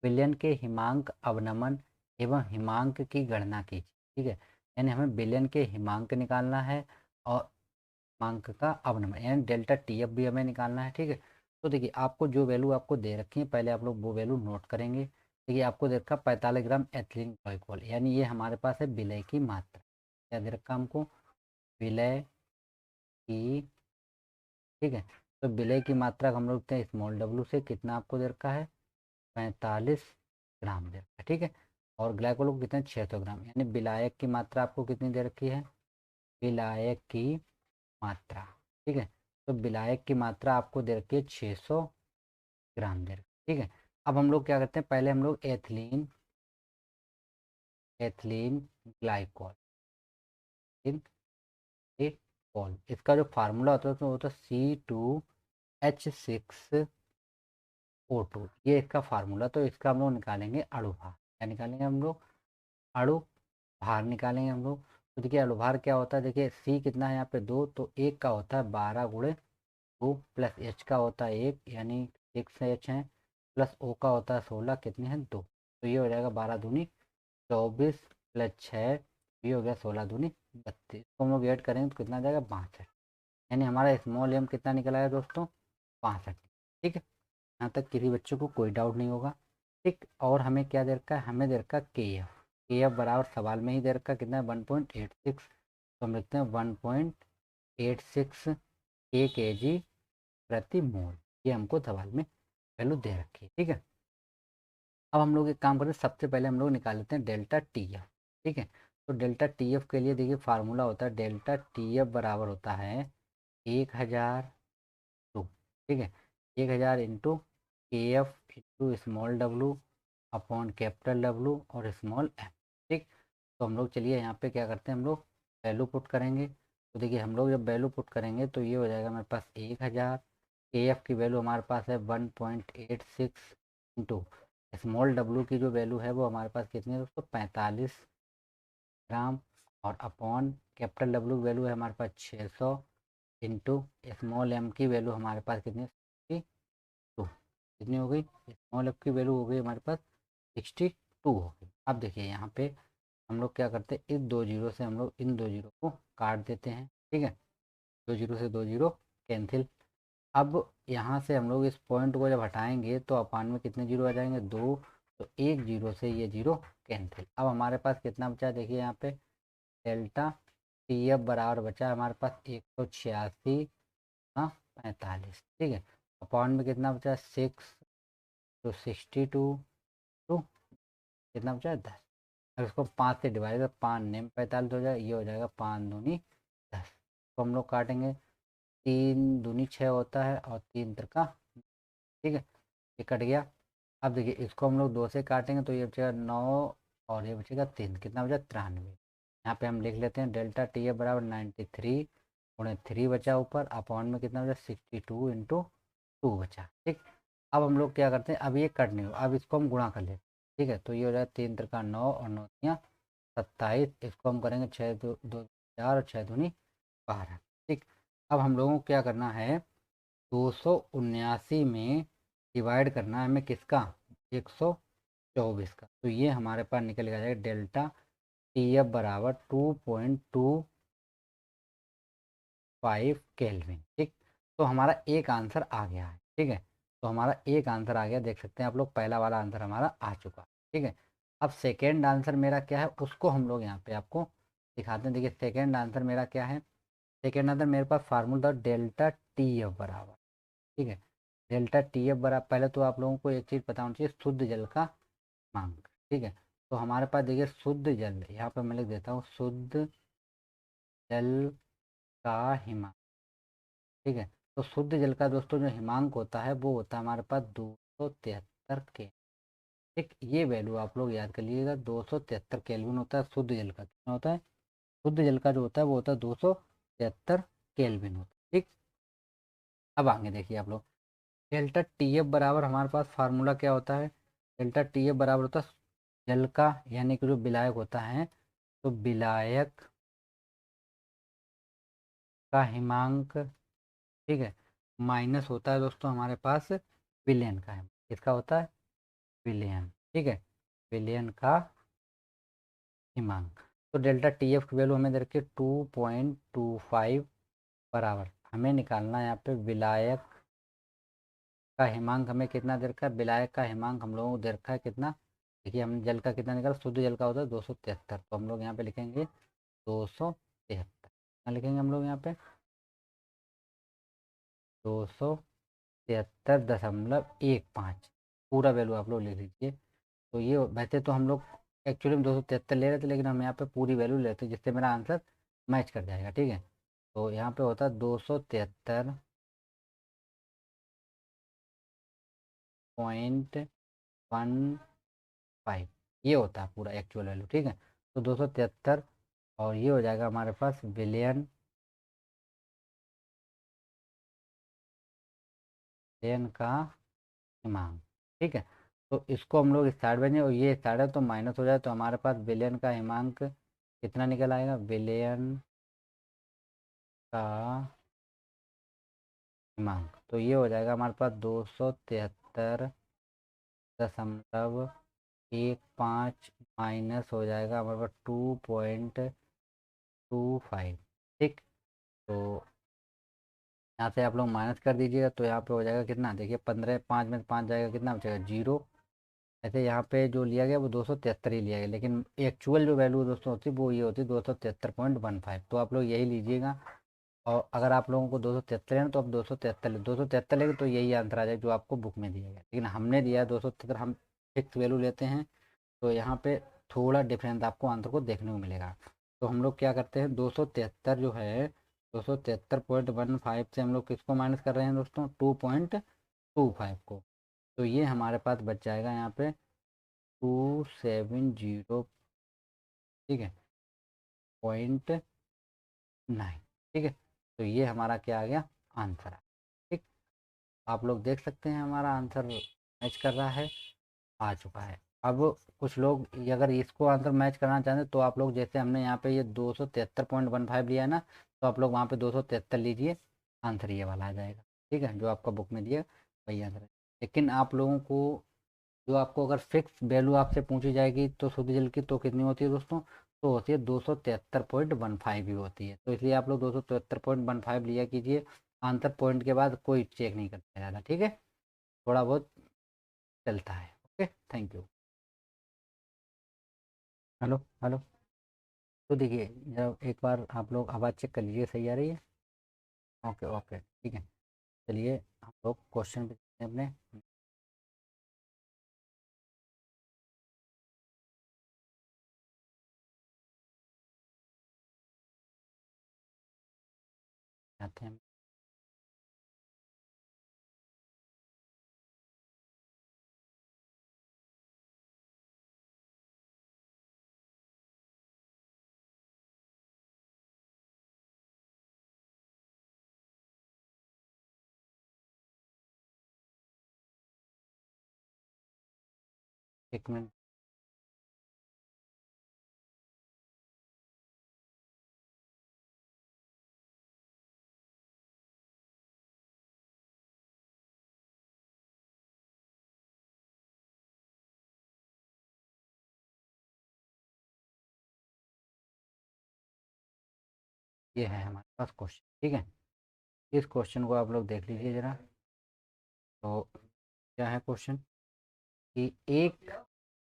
विलयन के हिमांक अवनमन एवं हिमांक की गणना कीजिए। ठीक है, यानी हमें विलयन के हिमांक निकालना है और हिमांक का अवनमन यानी डेल्टा टी एफ भी हमें निकालना है। ठीक है, तो देखिए आपको जो वैल्यू आपको दे रखी है पहले आप लोग वो वैल्यू नोट करेंगे। देखिए आपको दे रखा 45 ग्राम एथिलीन ग्लाइकोल, यानी ये हमारे पास है विलय की मात्रा। क्या दे रखा हमको, विलय की, ठीक है, तो विलय की मात्रा हम लोग लिखते हैं स्मॉल डब्लू से, कितना आपको दे रखा है 45 ग्राम दे रखा है। ठीक है, और ग्लाइकोल को कितने 600 ग्राम, यानी विलायक की मात्रा आपको कितनी दे रखी है, विलायक की मात्रा। ठीक है, तो विलायक की मात्रा आपको दे रखी है 600 ग्राम दे रखी है। ठीक है, अब हम लोग क्या करते हैं, पहले हम लोग एथिलीन एथिलीन ग्लाइकोल ग्लाइकोल इसका जो फार्मूला होता है तो वो होता है C2H6O2, ये इसका फार्मूला। तो इसका हम लोग निकालेंगे अणु भार। क्या निकालेंगे हम लोग, अणु भार निकालेंगे हम लोग। तो देखिए अणु भार क्या होता है, देखिए सी कितना है यहाँ पे 2, तो एक का होता है 12 × 2 प्लस एच का होता है 1, यानी 6H है, प्लस ओ का होता है 16, कितने हैं 2, तो ये हो जाएगा 12 दूनी 24 प्लस 6, ये हो गया 16 दूनी 32, इसको हम लोग ऐड करेंगे तो कितना आ जाएगा 62, यानी हमारा स्मॉल एम कितना निकल आया दोस्तों 62। ठीक है, यहाँ तक किसी बच्चों को कोई डाउट नहीं होगा। ठीक, और हमें क्या दे रखा है, हमें दे रखा है के एफ बराबर सवाल में ही दे रखा है कितना है 1.86, तो हम लिखते हैं 1.86 के जी प्रति मोल, ये हमको सवाल में वैल्यू दे रखी है। ठीक है, अब हम लोग एक काम करें, सबसे पहले हम लोग निकाल लेते हैं डेल्टा टी एफ। ठीक है, तो डेल्टा टी एफ के लिए देखिए फार्मूला होता है डेल्टा टी एफ बराबर होता है 1000 टू, ठीक है, 1000 इंटू के F into small W upon capital W और स्मॉल एम। ठीक, तो हम लोग चलिए यहाँ पे क्या करते हैं, हम लोग वैल्यू पुट करेंगे। तो देखिए हम लोग जब वैल्यू पुट करेंगे तो ये हो जाएगा हमारे पास 1000, के एफ की वैल्यू हमारे पास है 1.86 इंटू स्मॉल डब्लू की जो वैल्यू है वो हमारे पास कितनी है दोस्तों 45 ग्राम, और अपॉन कैपिटल डब्लू की वैल्यू है हमारे पास 600 इंटू स्मॉल एम की वैल्यू हमारे पास कितनी है 62, कितनी हो गई, स्मॉल एफ की वैल्यू हो गई हमारे पास 62 हो गई। अब देखिए यहाँ पे हम लोग क्या करते हैं, इस 2 जीरो से हम लोग इन 2 जीरो को काट देते हैं। ठीक है, 2 जीरो से 2 जीरो कैंसिल। अब यहाँ से हम लोग इस पॉइंट को जब हटाएंगे तो अपान में कितने जीरो आ जाएंगे 2, तो एक जीरो से ये जीरो कैंसिल। अब हमारे पास कितना बचा है देखिए यहाँ पे डेल्टा टी एफ बराबर बचा है हमारे पास 186 हाँ 45। ठीक है, अपॉन में कितना बचा 6, तो 62 टू कितना बचा 10, अगर इसको 5 से डिवाइड कर 5 नेम 45 हो जाएगा, ये हो जाएगा 5 दूनी 10, तो हम लोग काटेंगे 3 दूनी 6 होता है और 3 तिरका, ठीक है, ये कट गया। अब देखिए इसको हम लोग 2 से काटेंगे तो ये बचेगा 9 और ये बचेगा 3, कितना बचा 93। यहाँ पे हम लिख लेते हैं डेल्टा टी ए बराबर 93 गुणे 3 बचा ऊपर, अपॉन में कितना बचा 62 इंटू 2 बचा। ठीक, अब हम लोग क्या करते हैं, अब ये कट नहीं हो, अब इसको हम गुणा कर लेते हैं। ठीक है, तो ये हो जाएगा 3 तिरका 9 और 9 तिया 27, इसको हम करेंगे 6 दो 2 4 और 6 दूनी 12। ठीक, अब हम लोगों को क्या करना है 279 में डिवाइड करना है हमें किसका 124 का, तो ये हमारे पास निकल जाएगा डेल्टा टी एफ बराबर 2.25 केल्विन। ठीक, तो हमारा एक आंसर आ गया है। ठीक है, तो हमारा एक आंसर आ गया, देख सकते हैं आप लोग पहला वाला आंसर हमारा आ चुका। ठीक है, अब सेकेंड आंसर मेरा क्या है उसको हम लोग यहाँ पे आपको दिखाते हैं। देखिए सेकेंड आंसर मेरा क्या है, सेकेंड आंसर मेरे पास फार्मूला डेल्टा टी एफ बराबर, ठीक है, डेल्टा टी एफ बराबर, पहले तो आप लोगों को एक चीज़ पता होनी चाहिए शुद्ध जल का मांग। ठीक है, तो हमारे पास देखिए शुद्ध जल, यहाँ पे मैं लिख देता हूँ शुद्ध जल का हिमांक। ठीक है, तो शुद्ध जल का दोस्तों जो हिमांक होता है वो होता है हमारे पास 273 के। ठीक, ये वैल्यू आप लोग याद कर लीजिएगा, 273 केल्विन होता है शुद्ध जल का। कितना होता है? शुद्ध जल का जो होता है वो होता है 273 केल्विन होता है। ठीक, अब आगे देखिए आप लोग, डेल्टा टी एफ बराबर हमारे पास फार्मूला क्या होता है? डेल्टा टी एफ बराबर होता है जल का, यानी कि जो विलायक होता है, तो विलायक का हिमांक, ठीक है, माइनस होता है दोस्तों हमारे पास विलयन का है। किसका होता है? विलयन। ठीक है, विलयन का हिमांक। तो डेल्टा टी एफ की वैल्यू हमें दे रखी है 2.25 बराबर, हमें निकालना है यहाँ पे विलायक का हिमांक। हमें कितना दे रखा है? विलायक का हिमांक हम लोगों को दे रखा है कितना? देखिए हमने जल का कितना निकाला, शुद्ध जल का होता है 273, तो हम लोग यहाँ पे लिखेंगे 273। क्या लिखेंगे हम लोग यहाँ पे? 273.15 पूरा वैल्यू आप लोग लिख लीजिए। तो ये वैसे तो हम लोग एक्चुअली में 273 ले रहे थे, लेकिन हम यहाँ पे पूरी वैल्यू लेते हैं जिससे मेरा आंसर मैच कर जाएगा। ठीक है, तो यहाँ पे होता है 273.15, ये होता है पूरा एक्चुअल वैल्यू। ठीक है, तो 273, और ये हो जाएगा हमारे पास विलियन, विलियन का हिमांक। ठीक है, तो इसको हम लोग इस साइड में, और ये साइड है तो माइनस हो जाए, तो हमारे पास विलियन का हिमांक कितना निकल आएगा? विलियन का हिमांक, तो ये हो जाएगा हमारे पास 273.15 माइनस हो जाएगा हमारे पास 2.25। ठीक, तो यहाँ से आप लोग माइनस कर दीजिएगा, तो यहाँ पे हो जाएगा कितना? देखिए 15, 5 में 5 जाएगा, कितना बचेगा? 0। ऐसे यहाँ पे जो लिया गया वो 273 ही लिया गया, लेकिन एक्चुअल जो वैल्यू दोस्तों होती है वो ये होती है 273.15। तो आप लोग यही लीजिएगा, और अगर आप लोगों को 273 है ना, तो आप 273 लेंगे तो यही आंसर आ जाएगा जो आपको बुक में दिया गया। लेकिन हमने दिया है 273, हम फिक्स वैल्यू लेते हैं, तो यहाँ पे थोड़ा डिफरेंस आपको आंसर को देखने को मिलेगा। तो हम लोग क्या करते हैं, 273 जो है, 273.15 से हम लोग किसको माइनस कर रहे हैं दोस्तों? 2.25 को। तो ये हमारे पास बच जाएगा यहाँ पे 270, ठीक है, .9। ठीक है, तो ये हमारा क्या आ गया? आंसर। ठीक, आप लोग देख सकते हैं हमारा आंसर मैच कर रहा है, आ चुका है। अब कुछ लोग अगर इसको आंसर मैच करना चाहते हैं, तो आप लोग जैसे हमने यहाँ पे ये 273.15 लिया है ना, तो आप लोग वहाँ पे 273 लीजिए, आंसर ये वाला आ जाएगा। ठीक है, जो आपका बुक में दिया वही आंसर है। लेकिन आप लोगों को, जो आपको अगर फिक्स वैल्यू आपसे पूछी जाएगी तो शुद्ध जल की, तो कितनी होती है दोस्तों? तो होती है 273.15 ही होती है। तो इसलिए आप लोग 273.15 लिया कीजिए, आंसर पॉइंट के बाद कोई चेक नहीं करता ज़्यादा। ठीक है, थोड़ा बहुत चलता है। Okay, thank you. Hello hello, तो देखिए जब एक बार आप लोग आवाज़ चेक कर लीजिए, सही आ रही है? ओके ओके, ठीक है। चलिए हम लोग क्वेश्चन पे चलते हैं अपने, आते हैं। एक मिनट। ये है हमारे पास क्वेश्चन। ठीक है, इस क्वेश्चन को आप लोग देख लीजिए ज़रा। तो क्या है क्वेश्चन, कि एक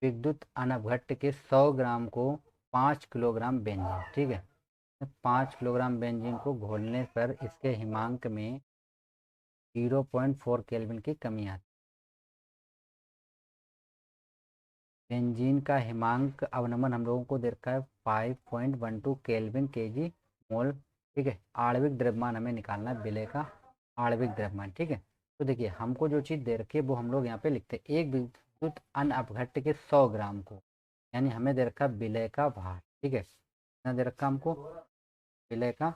विद्युत अनवघट के 100 ग्राम को 5 किलोग्राम बेंजीन, ठीक है, 5 किलोग्राम बेंजीन को घोलने पर इसके हिमांक में 0.4 केल्विन की कमी आती बेंजीन का हिमांक अवनमन हम लोगों को दे रखा है 5.12 केल्विन केजी मोल। ठीक है, आणविक द्रव्यमान हमें निकालना है विलय का आणविक द्रव्यमान। ठीक है, तो देखिए हमको जो चीज़ दे रखी है वो हम लोग यहाँ पे लिखते हैं, एक विद्युत अन अपघट्य के 100 ग्राम को, यानी हमें दे रखा है विलय का भार। ठीक है, कितना दे रखा हमको, विलय का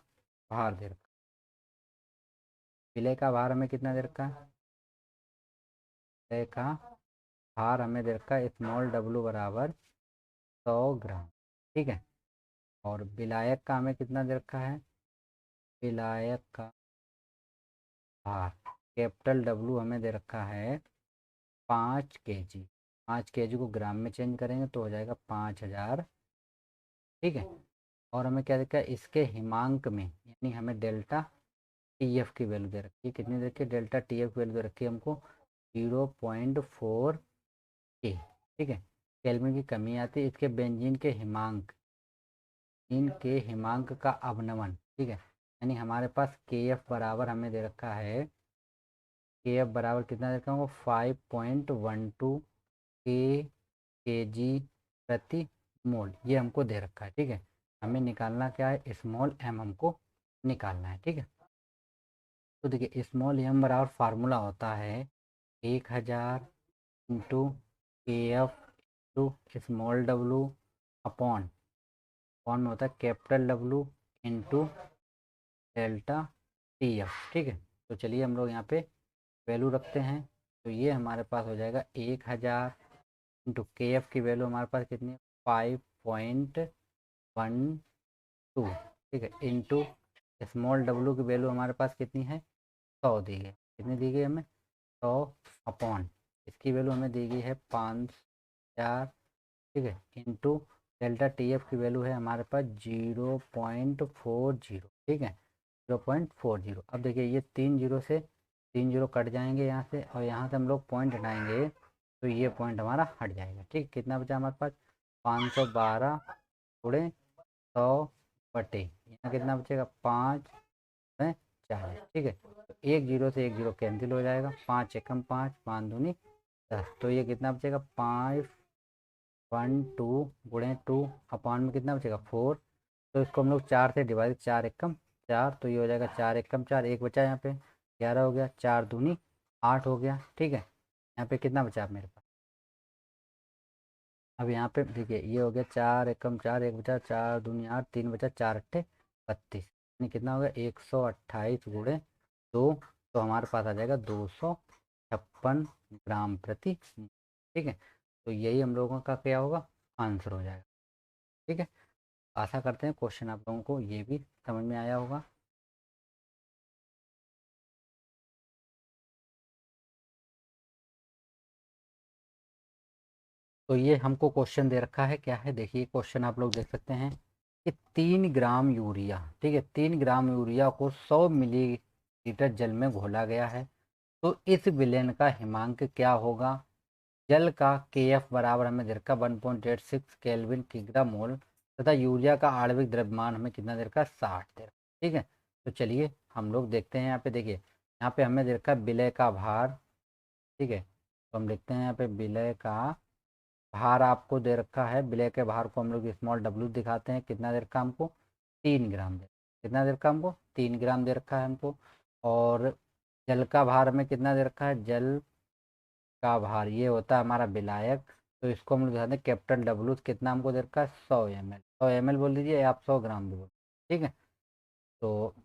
भार दे रखा, विलय का भार हमें कितना दे रखा है, विलय का भार हमें दे रखा है स्मॉल डब्लू बराबर 100 ग्राम। ठीक है, और विलायक का हमें कितना दे रखा है, विलायक का भार कैपिटल डब्लू हमें दे रखा है 5 kg। 5 kg को ग्राम में चेंज करेंगे तो हो जाएगा 5000। ठीक है, और हमें क्या देखा है, इसके हिमांक में यानी हमें डेल्टा टी एफ की वैल्यू दे रखी है, कितनी दे रखी है, डेल्टा टी एफ की वैल्यू दे रखी है हमको 0.4 के। ठीक है, केल्विन की कमी आती है, इसके बेंजीन के हिमांक, इनके हिमांक का अवनमन। ठीक है, यानी हमारे पास के एफ बराबर हमें दे रखा है, के एफ बराबर कितना दे रखा है, 5.12 के जी प्रति मोल, ये हमको दे रखा है। ठीक है, हमें निकालना क्या है, स्मॉल एम हमको निकालना है। ठीक है, तो देखिए स्मॉल एम बराबर फार्मूला होता है 1000 इंटू के F into small W upon, upon में होता है capital W into delta T F. ठीक है, तो चलिए हम लोग यहाँ पे वैल्यू रखते हैं, तो ये हमारे पास हो जाएगा 1000 इंटू के एफ की वैल्यू हमारे पास कितनी है, 5.12। ठीक है, इंटू स्मॉल डब्लू की वैल्यू हमारे पास कितनी है, 100 दी गई, कितनी दी गई हमें, 100 अपॉन, इसकी वैल्यू हमें दी गई है 5000। ठीक है, इंटू डेल्टा टी एफ की वैल्यू है हमारे पास 0.40। ठीक है, 0.40। अब देखिए ये 3 जीरो से 3 जीरो कट जाएंगे यहाँ से, और यहाँ से हम लोग पॉइंट हटाएंगे तो ये पॉइंट हमारा हट जाएगा। ठीक, कितना बचा हमारे पास, 512 गुणे 100 बटे, यहाँ कितना बचेगा, 5 में 4। ठीक है, तो 1 जीरो से 1 जीरो कैंसिल हो जाएगा, 5 एकम 5, 5 दूनी 10, तो ये कितना बचेगा, 512 गुणे 2 अपॉन में कितना बचेगा, 4। तो इसको हम लोग 4 से डिवाइड, 4 एकम 4, तो ये हो जाएगा 4 एकम 4, एक बचा यहाँ पे 11 हो गया, 4 दूनी 8 हो गया। ठीक है, यहाँ पे कितना बचा मेरे पास, अब यहाँ पे देखिए ये हो गया 4 एकम 4, एक बचा, 4 दूनी 8, 3 बचा, 4 अट्ठे 32, यानी कितना हो गया, 128 गुणे 2, तो हमारे पास आ जाएगा 256 ग्राम प्रति मोल। ठीक है, तो यही हम लोगों का क्या होगा, आंसर हो जाएगा। ठीक है, आशा करते हैं क्वेश्चन आप लोगों को ये भी समझ में आया होगा। तो ये हमको क्वेश्चन दे रखा है, क्या है देखिए, क्वेश्चन आप लोग देख सकते हैं कि 3 ग्राम यूरिया, ठीक है, 3 ग्राम यूरिया को 100 मिलीलीटर जल में घोला गया है, तो इस विलयन का हिमांक क्या होगा। जल का के एफ बराबर हमें दे रखा 1.86 केल्विन किग्रा मोल, तथा यूरिया का आणविक द्रव्यमान हमें कितना दे रखा, 60 दे रखा। ठीक है, तो चलिए हम लोग देखते हैं, यहाँ पे देखिए, यहाँ पे हमें दे रखा विलय का भार। ठीक है, तो हम लिखते हैं यहाँ पे विलय का भार आपको दे रखा है, विलय के भार को हम लोग स्मॉल डब्ल्यू दिखाते हैं, कितना दे रखा हमको, 3 ग्राम दे, कितना दे रखा हमको, 3 ग्राम दे रखा है हमको। और जल का भार हमें कितना दे रखा है, जल का भार ये होता है हमारा विलायक, तो इसको हम लोग दिखाते हैं कैपिटल डब्ल्यू, कितना हमको दे रखा है, 100 ml, 100 ml बोल दीजिए, आप 100 ग्राम भी बोल। ठीक है, तो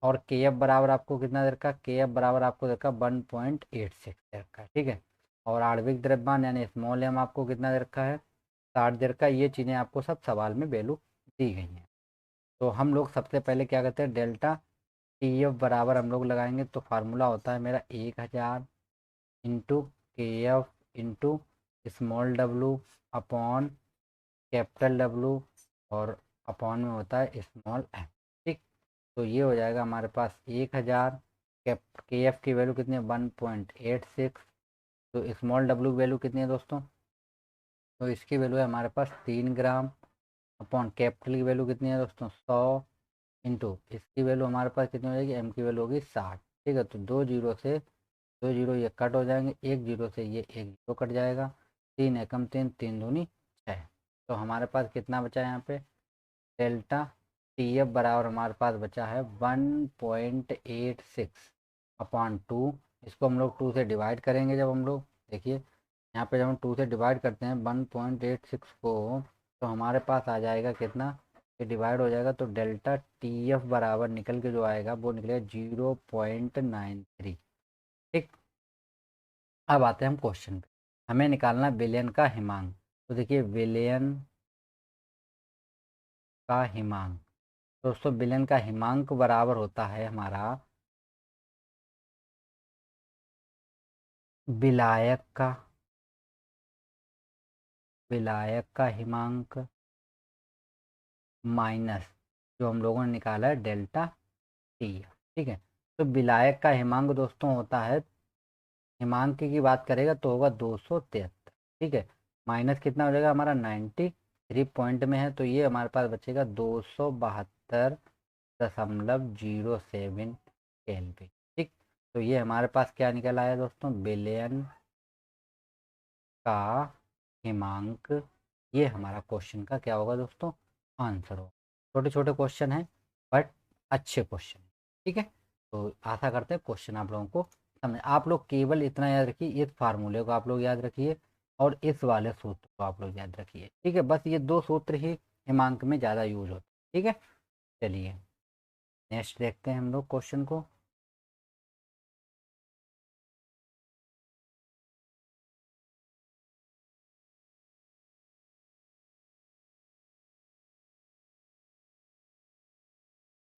और के एफ बराबर आपको कितना दे रखा है, के एफ बराबर आपको दे रखा है 1.86 दे रखा है। ठीक है, और आणविक द्रव्यमान यानी स्मॉल एम आपको कितना दे रखा है, 60 दे रखा है। ये चीज़ें आपको सब सवाल में वैल्यू दी गई हैं। तो हम लोग सबसे पहले क्या करते हैं, डेल्टा टी एफ बराबर हम लोग लगाएंगे, तो फार्मूला होता है मेरा 1000 इंटू के F into small W upon capital W, और अपॉन में होता है स्मॉल एम। ठीक, तो ये हो जाएगा हमारे पास 1000, के एफ की वैल्यू कितनी है, 1.86, तो स्मॉल डब्लू वैल्यू कितनी है दोस्तों, तो इसकी वैल्यू है हमारे पास 3 ग्राम, अपॉन कैपिटल की वैल्यू कितनी है दोस्तों, 100, इंटू इसकी वैल्यू हमारे पास कितनी हो जाएगी, एम की वैल्यू होगी 60। ठीक है, तो 2 जीरो से 2 जीरो ये कट हो जाएंगे, 1 जीरो से ये 1 जीरो कट जाएगा, 3 एकम 3, 3 दूनी 6। तो हमारे पास कितना बचा है यहाँ पे, डेल्टा टी एफ बराबर हमारे पास बचा है 1.86 अपॉन 2। इसको हम लोग 2 से डिवाइड करेंगे जब हम लोग, देखिए यहाँ पे जब हम 2 से डिवाइड करते हैं 1.86 को, तो हमारे पास आ जाएगा कितना, ये डिवाइड हो जाएगा तो डेल्टा टी एफ बराबर निकल के जो आएगा वो निकलेगा 0.93। ठीक, अब आते हैं हम क्वेश्चन पे। हमें निकालना विलयन का हिमांक। तो देखिए विलयन का हिमांक, दोस्तों विलयन का हिमांक बराबर होता है हमारा विलायक का, विलायक का हिमांक माइनस जो हम लोगों ने निकाला है डेल्टा टी। ठीक है, तो विलायक का हिमांक दोस्तों होता है, हिमांक की बात करेगा तो होगा 273। ठीक है, माइनस कितना हो जाएगा हमारा 93 पॉइंट में है, तो ये हमारे पास बचेगा 272.07 केल्विन। ठीक, तो ये हमारे पास क्या निकल आया दोस्तों, विलयन का हिमांक। ये हमारा क्वेश्चन का क्या होगा दोस्तों, आंसर होगा। छोटे छोटे क्वेश्चन हैं बट अच्छे क्वेश्चन। ठीक है, तो आशा करते हैं क्वेश्चन आप लोगों को समझ। आप लोग केवल इतना याद रखिए, इस फार्मूले को आप लोग याद रखिए और इस वाले सूत्र को आप लोग याद रखिए। ठीक है, बस ये दो सूत्र ही हिमांक में ज़्यादा यूज होते हैं। ठीक है, चलिए नेक्स्ट देखते हैं हम लोग क्वेश्चन को।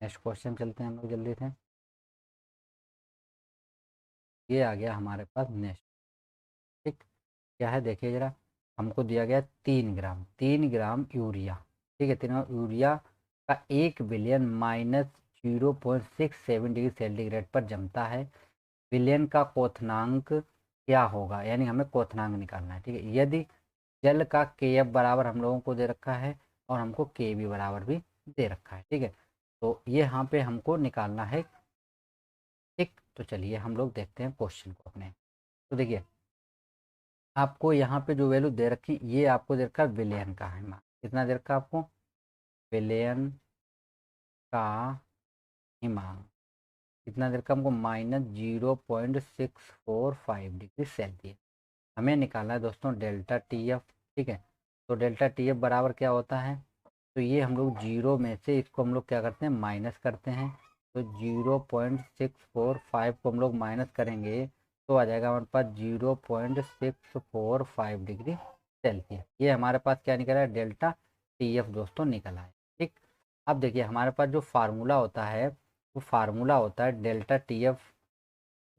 नेक्स्ट क्वेश्चन चलते हैं हम लोग जल्दी से। ये आ गया हमारे पास नेक्स्ट। ठीक, क्या है देखिए जरा, हमको दिया गया 3 ग्राम, 3 ग्राम यूरिया। ठीक है, 3 ग्राम यूरिया का 1 विलियन माइनस 0.67 डिग्री सेंटीग्रेड पर जमता है। विलियन का क्वथनांक क्या होगा, यानी हमें क्वथनांक निकालना है। ठीक है, यदि जल का के एफ बराबर हम लोगों को दे रखा है और हमको के बी बराबर भी दे रखा है। ठीक है, तो ये यहाँ पे हमको निकालना है। ठीक, तो चलिए हम लोग देखते हैं क्वेश्चन को अपने। तो देखिए आपको यहाँ पे जो वैल्यू दे रखी, ये आपको दे रखा है विलियन का है मान, कितना दे रखा है आपको, विलियन का हिमांक कितना दे रखा है हमको, -0.645 डिग्री सेल्सियस। हमें निकालना है दोस्तों डेल्टा टी एफ। ठीक है, तो डेल्टा टी एफ बराबर क्या होता है, तो ये हम लोग जीरो में से इसको हम लोग क्या करते हैं, माइनस करते हैं। तो 0.645 को हम लोग माइनस करेंगे तो आ जाएगा हमारे पास 0.645 डिग्री सेल्सियस। ये हमारे पास क्या निकला है, डेल्टा टी एफ दोस्तों निकला है। ठीक, अब देखिए हमारे पास जो फार्मूला होता है वो फार्मूला होता है डेल्टा टी एफ।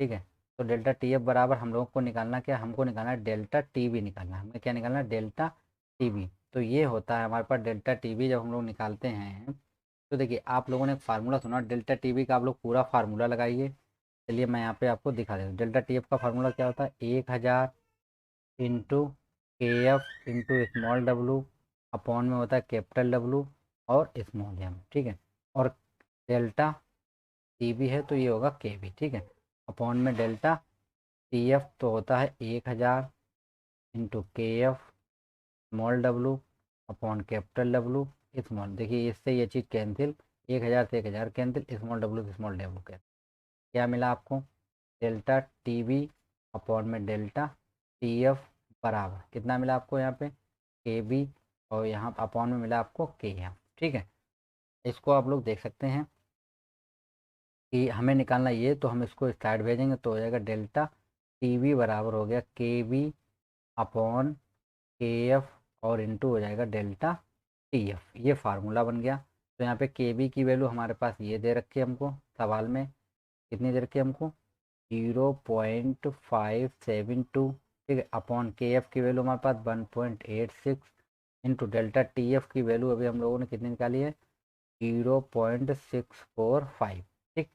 ठीक है, तो डेल्टा टी एफ बराबर हम लोगों को निकालना क्या, हमको निकालना है डेल्टा टी बी निकालना है। हमें क्या निकालना है, डेल्टा टी बी। तो ये होता है हमारे पास डेल्टा टी बी जब हम लोग निकालते हैं। तो देखिए आप लोगों ने एक फार्मूला सुना डेल्टा टी बी का, आप लोग पूरा फार्मूला लगाइए। चलिए मैं यहाँ पे आपको दिखा देता हूँ। डेल्टा टी एफ का फार्मूला क्या होता है, 1000 इंटू के F into small W upon में होता है कैपिटल डब्लू और स्मॉल एम। ठीक है, और डेल्टा टी बी है तो ये होगा के बी। ठीक है, अपॉन में डेल्टा टी एफ तो होता है 1000 इंटू के F small W upon capital W small. देखिए इससे ये चीज़ कैंसिल, 1000 से 1000 कैंसिल, स्मॉल डब्लू से स्मॉल डब्लू कैंसिल। क्या मिला आपको, डेल्टा टी बी अपॉन में डेल्टा टी एफ बराबर कितना मिला आपको यहाँ पे, के बी, और यहाँ अपॉन में मिला आपको के एफ। ठीक है, इसको आप लोग देख सकते हैं कि हमें निकालना ये, तो हम इसको स्लाइड भेजेंगे तो हो जाएगा डेल्टा टी बी बराबर हो गया के बी अपॉन के एफ और इंटू हो जाएगा डेल्टा टी एफ। ये फार्मूला बन गया। तो यहाँ पे के बी की वैल्यू हमारे पास ये दे रखी है हमको सवाल में, कितनी दे रखी है हमको, 0.572। ठीक है, अपॉन के एफ की वैल्यू हमारे पास 1.86 इंटू डेल्टा टी एफ की वैल्यू अभी हम लोगों ने कितनी निकाली है, 0.645। ठीक,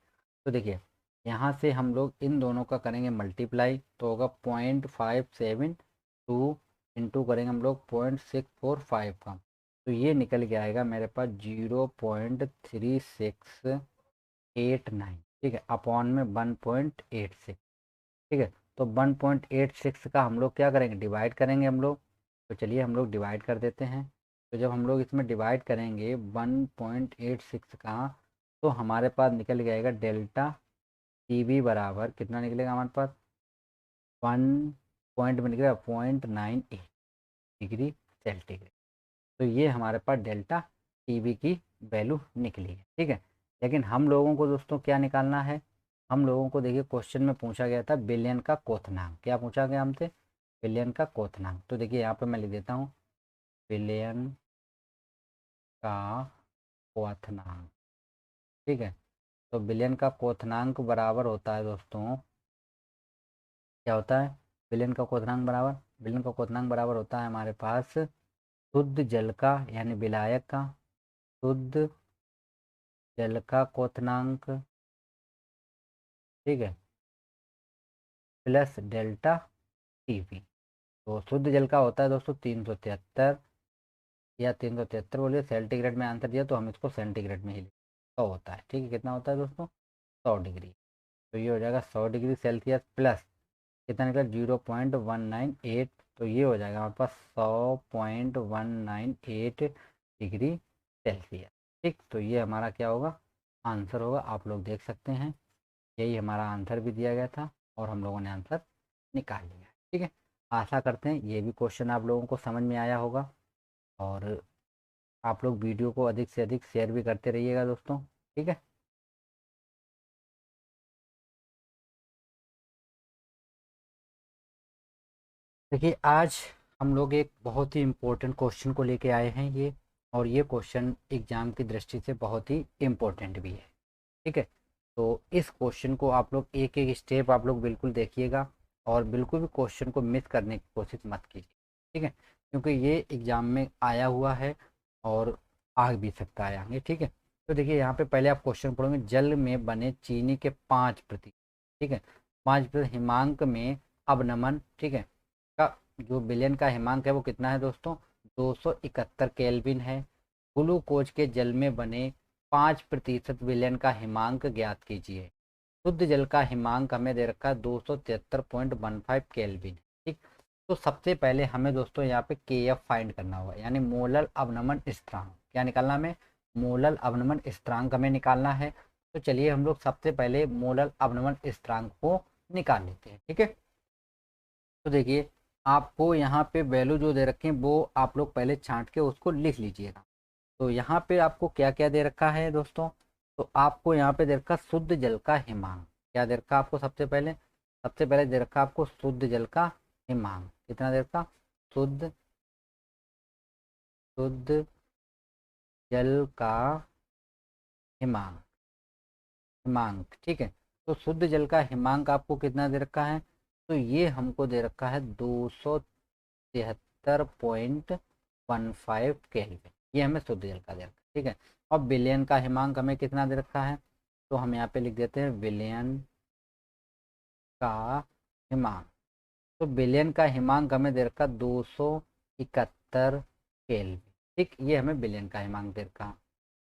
तो देखिए यहाँ से हम लोग इन दोनों का करेंगे मल्टीप्लाई तो होगा 0.572 इंटू करेंगे हम लोग 0.645 का, तो ये निकल के आएगा मेरे पास 0.3689। ठीक है, अपॉन में 1.86। ठीक है, तो 1.86 का हम लोग क्या करेंगे, डिवाइड करेंगे हम लोग। तो चलिए हम लोग डिवाइड कर देते हैं। तो जब हम लोग इसमें डिवाइड करेंगे 1.86 का, तो हमारे पास निकल जाएगा डेल्टा टी बी बराबर कितना निकलेगा हमारे पास, 1 में निकलेगा 0.98 डिग्री सेंटीग्रेड। तो ये हमारे पास डेल्टा टी बी की वैल्यू निकली है, ठीक है। लेकिन हम लोगों को दोस्तों क्या निकालना है, हम लोगों को देखिए क्वेश्चन में पूछा गया था बिलियन का क्वोथनांक। क्या पूछा गया हमसे, बिलियन का क्वोथनांक। तो देखिए यहाँ पे मैं लिख देता हूँ बिलियन का क्वोथनांक, ठीक है। तो बिलियन का क्वोथनांक बराबर होता है दोस्तों, क्या होता है, बिलियन का क्वोथनांक बराबर होता है हमारे पास शुद्ध जल का यानी विलायक का, शुद्ध जल का क्वोथनांक, ठीक है, प्लस डेल्टा टीवी। तो शुद्ध जल का होता है दोस्तों 373, या 373 बोलिए, सेंटीग्रेड में आंसर दिया तो हम इसको सेंटीग्रेड में ही लिखें, 100 होता है, ठीक है। कितना होता है दोस्तों, 100 डिग्री। तो ये हो जाएगा 100 डिग्री सेल्सियस प्लस कितना निकला 0.198, तो ये हो जाएगा हमारे पास 100.198 डिग्री सेल्सियस, ठीक। तो ये हमारा क्या होगा, आंसर होगा। आप लोग देख सकते हैं यही हमारा आंसर भी दिया गया था और हम लोगों ने आंसर निकाल लिया, ठीक है। आशा करते हैं ये भी क्वेश्चन आप लोगों को समझ में आया होगा, और आप लोग वीडियो को अधिक से अधिक शेयर भी करते रहिएगा दोस्तों, ठीक है। देखिए आज हम लोग एक बहुत ही इम्पोर्टेंट क्वेश्चन को लेके आए हैं ये, और ये क्वेश्चन एग्जाम की दृष्टि से बहुत ही इम्पोर्टेंट भी है, ठीक है। तो इस क्वेश्चन को आप लोग एक एक स्टेप आप लोग बिल्कुल देखिएगा, और बिल्कुल भी क्वेश्चन को मिस करने की कोशिश मत कीजिए, ठीक है, क्योंकि ये एग्जाम में आया हुआ है और आ भी सकता है आगे, ठीक है। तो देखिए यहाँ पे पहले आप क्वेश्चन पढ़ोगे, जल में बने चीनी के 5%, ठीक है, 5% हिमांक में अवनमन, ठीक है, का जो बिलियन का हिमांक है वो कितना है दोस्तों, 271 केल्विन है। ग्लूकोज के जल में बने 5% विलयन का हिमांक ज्ञात कीजिए। शुद्ध जल का हिमांक हमें दे रखा है 273.15 केल्विन, ठीक। तो सबसे पहले हमें दोस्तों यहाँ पे के एफ फाइंड करना होगा, यानी मोलर अवनमन स्थिरांक। क्या निकालना हमें, मोलर अवनमन स्थिरांक हमें निकालना है। तो चलिए हम लोग सबसे पहले मोलर अवनमन स्थिरांक को निकाल लेते हैं, ठीक है। तो देखिए आपको यहाँ पे वैल्यू जो दे रखे हैं वो आप लोग पहले छांट के उसको लिख लीजिएगा। तो यहाँ पे आपको क्या क्या दे रखा है दोस्तों, तो आपको यहाँ पे दे रखा शुद्ध जल का हिमांक। क्या दे रखा आपको, सबसे पहले दे रखा आपको शुद्ध जल का हिमांक। कितना दे रखा, शुद्ध शुद्ध जल का हिमांक, ठीक है। तो शुद्ध जल का हिमांक आपको कितना दे रखा है, तो ये हमको दे रखा है 273.15 केल्विन, ये हमें शुद्ध जल का दे रखा है, ठीक है। और विलयन का हिमांक हमें कितना दे रखा है, तो हम यहाँ पे लिख देते हैं विलयन का हिमांक। तो विलयन का हिमांक हमें दे रखा 271 केल्विन, ठीक, ये हमें विलयन का हिमांक दे रखा।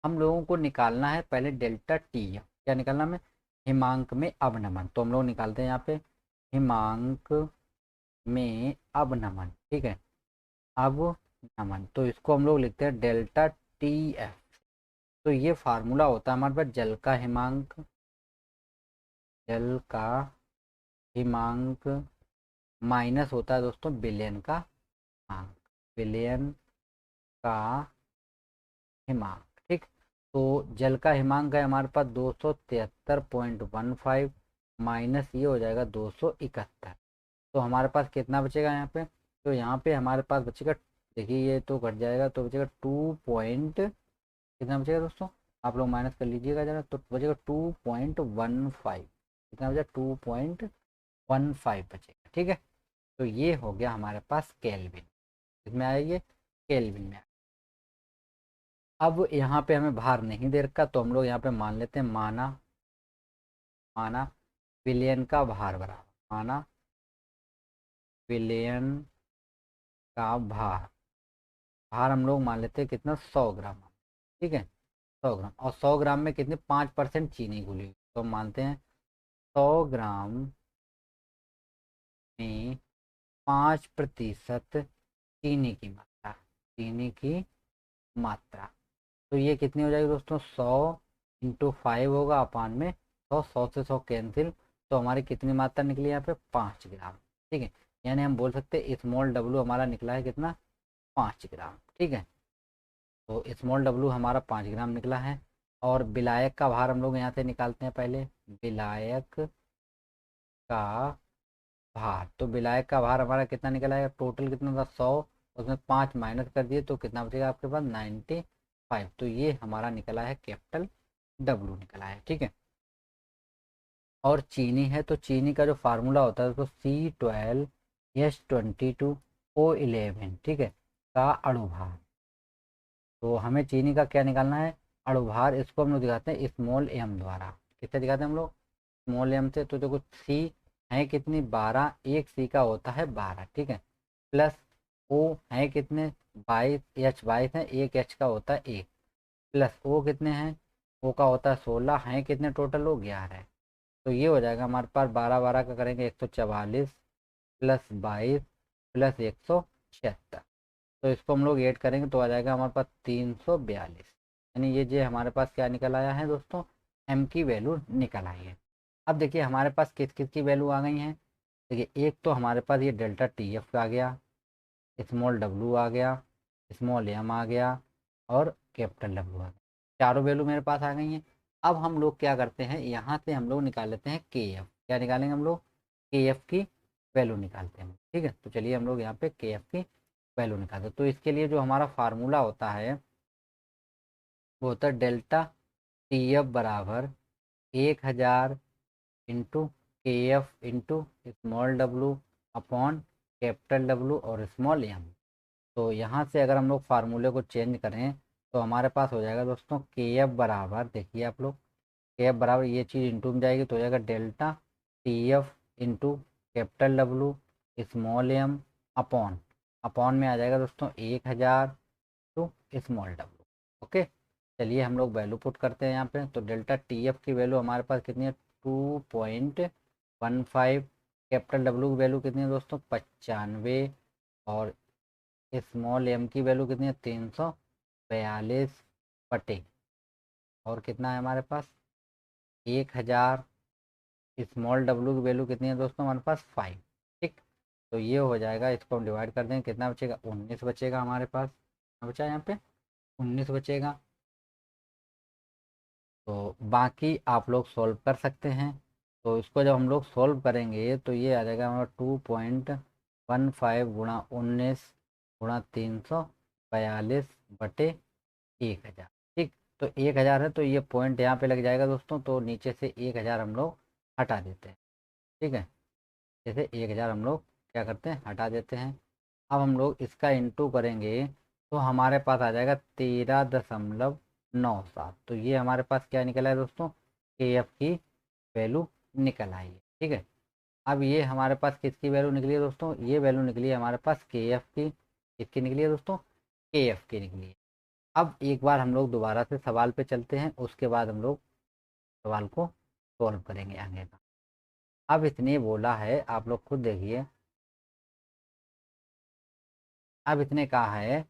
हम लोगों को निकालना है पहले डेल्टा टी, क्या निकालना हमें, हिमांक में अवनमन। तो हम लोग निकालते हैं यहाँ पे हिमांक में अवनमन, ठीक है, अवनमन। तो इसको हम लोग लिखते हैं डेल्टा टी एफ। तो ये फार्मूला होता है हमारे पास जल का हिमांक, जल का हिमांक माइनस होता है दोस्तों बिलियन का हिमांक, बिलियन का हिमांक, ठीक। तो जल का हिमांक है हमारे पास 273.15 माइनस ये हो जाएगा 271। तो हमारे पास कितना बचेगा यहाँ पे, तो यहाँ पे हमारे पास बचेगा, देखिए ये तो घट जाएगा तो बचेगा 2 कितना बचेगा दोस्तों, आप लोग माइनस कर लीजिएगा जरा, तो बचेगा 2.15, कितना बचेगा 2.15 बचेगा, ठीक है। तो ये हो गया हमारे पास केल्विन, इसमें आएगी केल्विन में। अब यहाँ पे हमें भार नहीं दे रखा, तो हम लोग यहाँ पे मान लेते हैं माना, माना विलयन का भार बराबर, माना विलयन का भार, भार हम लोग मान लेते हैं कितना 100 ग्राम, ठीक है, 100 ग्राम। और 100 ग्राम में कितने 5% चीनी घुली हुई, तो हम मानते हैं 100 ग्राम में 5% चीनी की मात्रा, चीनी की मात्रा। तो ये कितनी हो जाएगी दोस्तों, 100 इंटू 5 होगा अपान में 100 से 100 कैंसिल, तो हमारी कितनी मात्रा निकली यहाँ पे 5 ग्राम। ठीक है, यानी हम बोल सकते हैं स्मॉल डब्लू हमारा निकला है कितना, 5 ग्राम। ठीक है, तो स्मॉल डब्लू हमारा 5 ग्राम निकला है। और विलायक का भार हम लोग यहाँ से निकालते हैं पहले, विलायक का भार। तो विलायक का भार हमारा कितना निकला है, टोटल कितना था 100, उसमें 5 माइनस कर दिए तो कितना बचेगा आपके पास 95। तो ये हमारा निकला है कैपिटल डब्लू निकला है। ठीक है, और चीनी है तो चीनी का जो फार्मूला होता है उसको C12H22O11, ठीक है, का अणुभार। तो हमें चीनी का क्या निकालना है, अणुभार। इसको हम लोग दिखाते हैं स्मॉल एम द्वारा। किससे दिखाते हैं हम लोग, स्मॉल एम से। तो देखो सी है कितनी 12, एक सी का होता है 12, ठीक है, प्लस ओ है कितने 22, एच 22 है, एक एच का होता है 1, प्लस ओ कितने हैं, ओ का होता है 16, है कितने टोटल हो 11 है। तो ये हो जाएगा हमारे पास 12 12 का करेंगे 144 प्लस 22 प्लस 176। तो इसको हम लोग ऐड करेंगे तो आ जाएगा हमारे पास 342। यानी ये जो हमारे पास क्या निकल आया है दोस्तों, एम की वैल्यू निकल आई है। अब देखिए हमारे पास किस किस की वैल्यू आ गई हैं। देखिए एक तो हमारे पास ये डेल्टा टी एफ आ गया, स्मॉल डब्लू आ गया, स्मॉल एम आ गया और कैपिटल डब्लू आ गया। चारों वैल्यू मेरे पास आ गई हैं। अब हम लोग क्या करते हैं, यहाँ से हम लोग निकाल लेते हैं के एफ। क्या निकालेंगे हम लोग, के एफ की वैल्यू निकालते हैं। ठीक है, तो चलिए हम लोग यहाँ पे के एफ की वैल्यू निकालते हैं। तो इसके लिए जो हमारा फार्मूला होता है वो होता है डेल्टा टी एफ बराबर 1000 इंटू के F into small W upon capital W और स्मॉल एम। तो यहाँ से अगर हम लोग फार्मूले को चेंज करें तो हमारे पास हो जाएगा दोस्तों के एफ बराबर, देखिए आप लोग, के एफ बराबर ये चीज़ इंटू में जाएगी तो हो जाएगा delta T F into capital W small M upon, upon में आ जाएगा दोस्तों 1000 टू स्मॉल डब्लू। ओके, चलिए हम लोग वैल्यू पुट करते हैं यहाँ पे। तो डेल्टा टी एफ की वैल्यू हमारे पास कितनी है 2.15, कैपिटल डब्लू की वैल्यू कितनी है दोस्तों 95, और स्मॉल एम की वैल्यू कितनी है 342 बटे, और कितना है हमारे पास 1000, स्मॉल डब्लू की वैल्यू कितनी है दोस्तों हमारे पास 5। ठीक, तो ये हो जाएगा, इसको हम डिवाइड कर देंगे, कितना बचेगा 19 बचेगा हमारे पास। कितना बचा यहाँ पे 19 बचेगा। तो बाकी आप लोग सॉल्व कर सकते हैं। तो इसको जब हम लोग सॉल्व करेंगे तो ये आ जाएगा हमारा 2.15 गुणा 19 गुणा 342 बटे 1000। ठीक, तो 1000 है तो ये पॉइंट यहाँ पे लग जाएगा दोस्तों, तो नीचे से 1000 हम लोग हटा देते हैं। ठीक है, जैसे 1000 हम लोग क्या करते हैं हटा देते हैं। अब हम लोग इसका इंटू करेंगे तो हमारे पास आ जाएगा 13.97। तो ये हमारे पास क्या निकला है दोस्तों, के एफ की वैल्यू निकल आई है। ठीक है, अब ये हमारे पास किसकी वैल्यू निकली है दोस्तों, ये वैल्यू निकली है हमारे पास के एफ की। किसकी निकली है दोस्तों, के एफ की निकली है। अब एक बार हम लोग दोबारा से सवाल पे चलते हैं, उसके बाद हम लोग सवाल को सॉल्व करेंगे आगे का। अब इसने बोला है, आप लोग खुद देखिए, अब इसने कहा है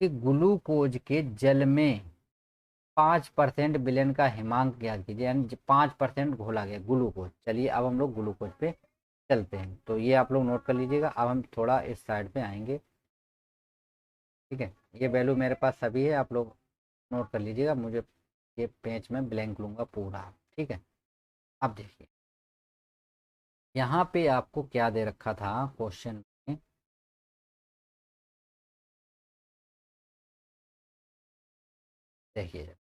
कि ग्लूकोज के जल में 5% विलयन का हिमांक ज्ञात कीजिए, यानी 5% घोला गया ग्लूकोज। चलिए अब हम लोग ग्लूकोज पे चलते हैं। तो ये आप लोग नोट कर लीजिएगा। अब हम थोड़ा इस साइड पे आएंगे। ठीक है, ये वैल्यू मेरे पास सभी है, आप लोग नोट कर लीजिएगा। मुझे ये पेज में ब्लैंक लूँगा पूरा। ठीक है, अब देखिए यहाँ पे आपको क्या दे रखा था क्वेश्चन में, देखिए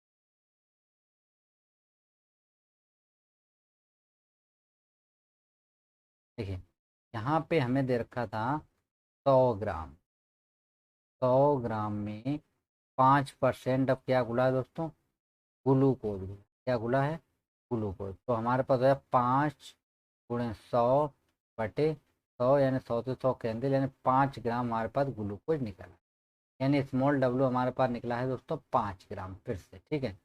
देखिए यहाँ पे हमें दे रखा था 100 ग्राम, 100 ग्राम में 5%। अब क्या गुला है दोस्तों, ग्लूकोज। क्या गुला है, ग्लूकोज। तो हमारे पास है 5 × 100 बटे 100, यानी 100 से 100 कैंसिल, यानी 5 ग्राम हमारे पास ग्लूकोज निकला। यानी स्मॉल डब्लू हमारे पास निकला है दोस्तों 5 ग्राम फिर से। ठीक है,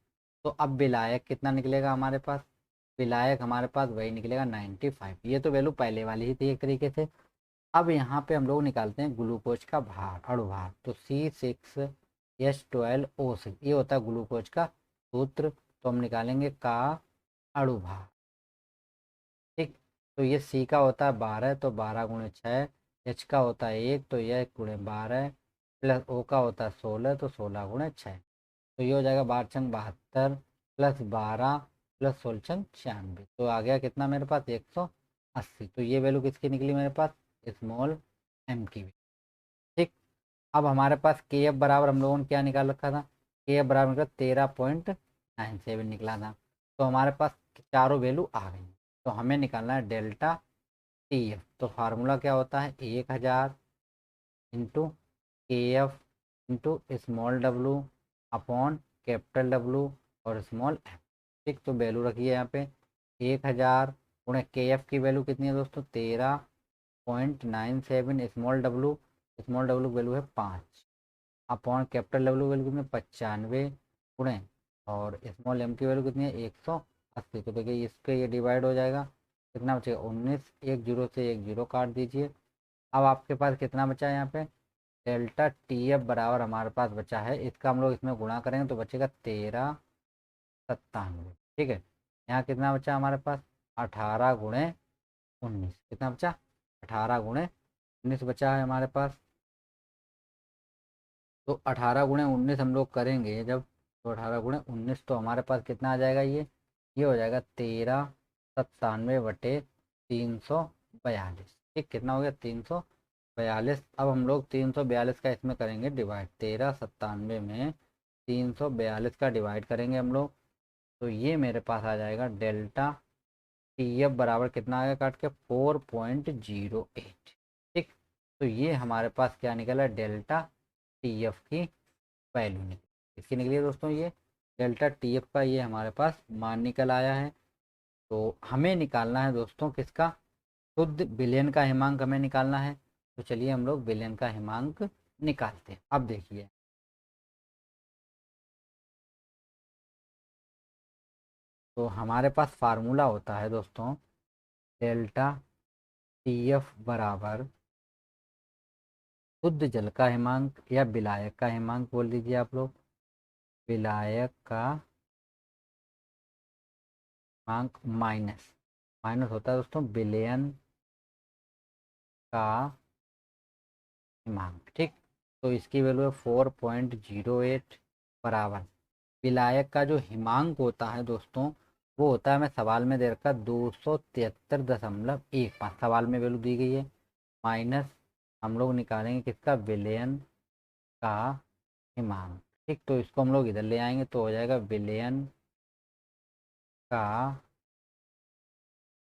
तो अब विलायक कितना निकलेगा हमारे पास, विलायक हमारे पास वही निकलेगा 95। ये तो वैल्यू पहले वाली ही थी एक तरीके से। अब यहाँ पे हम लोग निकालते हैं ग्लूकोज का भार, अणुभार। तो C6H12O6 ये होता है ग्लूकोज का सूत्र। तो हम निकालेंगे का अणुभार। ठीक, तो ये सी का होता है 12, तो 12 × 6। एच का होता है 1, तो यह 1 × 12 प्लस ओ का होता है 16, तो 16 × 6। तो ये हो जाएगा 12×72 प्लस 12 प्लस 16×96। तो आ गया कितना मेरे पास 180। तो ये वैल्यू किसकी निकली मेरे पास, स्मॉल एम की। ठीक, अब हमारे पास के एफ बराबर हम लोगों ने क्या निकाल रखा था, के एफ बराबर निकला 13.97 निकला था। तो हमारे पास चारों वैल्यू आ गई। तो हमें निकालना है डेल्टा टी एफ। तो फार्मूला क्या होता है, 1000 इंटू के F into small W upon capital W और स्मॉल एफ। ठीक, तो वैल्यू रखिए यहाँ पे 1000 गुणे के एफ की वैल्यू कितनी है दोस्तों, 13.97। स्मॉल डब्लू वैल्यू है 5 अपॉन कैपिटल डब्ल्यू वैल्यू कितनी 95 गुणे और स्मॉल एम की वैल्यू कितनी है 180। तो देखिए इस पे ये डिवाइड हो जाएगा, कितना बचेगा 19। एक जीरो से एक जीरो काट दीजिए। अब आपके पास कितना बचा है यहाँ पे, डेल्टा टी एफ बराबर हमारे पास बचा है, इसका हम लोग इसमें गुणा करेंगे तो बचेगा 1397। ठीक है, यहाँ कितना बचा हमारे पास 18 × 19। कितना बचा 18 × 19 बचा है हमारे पास। तो 18 × 19 हम लोग करेंगे जब, तो 18 × 19 तो हमारे पास कितना आ जाएगा, ये हो जाएगा 1397/342। ठीक, कितना हो गया 342। अब हम लोग 342 का इसमें करेंगे डिवाइड, 1397 में 342 का डिवाइड करेंगे हम लोग। तो ये मेरे पास आ जाएगा डेल्टा टी एफ बराबर कितना आ गया काट के 4.08। ठीक, तो ये हमारे पास क्या निकला, डेल्टा टी एफ की वैल्यू निकली। इसकी निकली है दोस्तों ये डेल्टा टी एफ का, ये हमारे पास मान निकल आया है। तो हमें निकालना है दोस्तों किसका, शुद्ध विलयन का हिमांक हमें निकालना है। तो चलिए हम लोग विलयन का हिमांक निकालते हैं। अब देखिए, तो हमारे पास फार्मूला होता है दोस्तों, डेल्टा टी एफ बराबर शुद्ध जल का हिमांक या विलायक का हिमांक बोल दीजिए आप लोग, विलायक का हिमांक माइनस, माइनस होता है दोस्तों विलयन का हिमांक। ठीक, तो इसकी वैल्यू है 4.08 बराबर विलायक का जो हिमांक होता है दोस्तों, वो होता है, मैं सवाल में दे रखा 273.15 सवाल में वैल्यू दी गई है, माइनस हम लोग निकालेंगे किसका, विलयन का हिमांक। ठीक, तो इसको हम लोग इधर ले आएंगे तो हो जाएगा विलयन का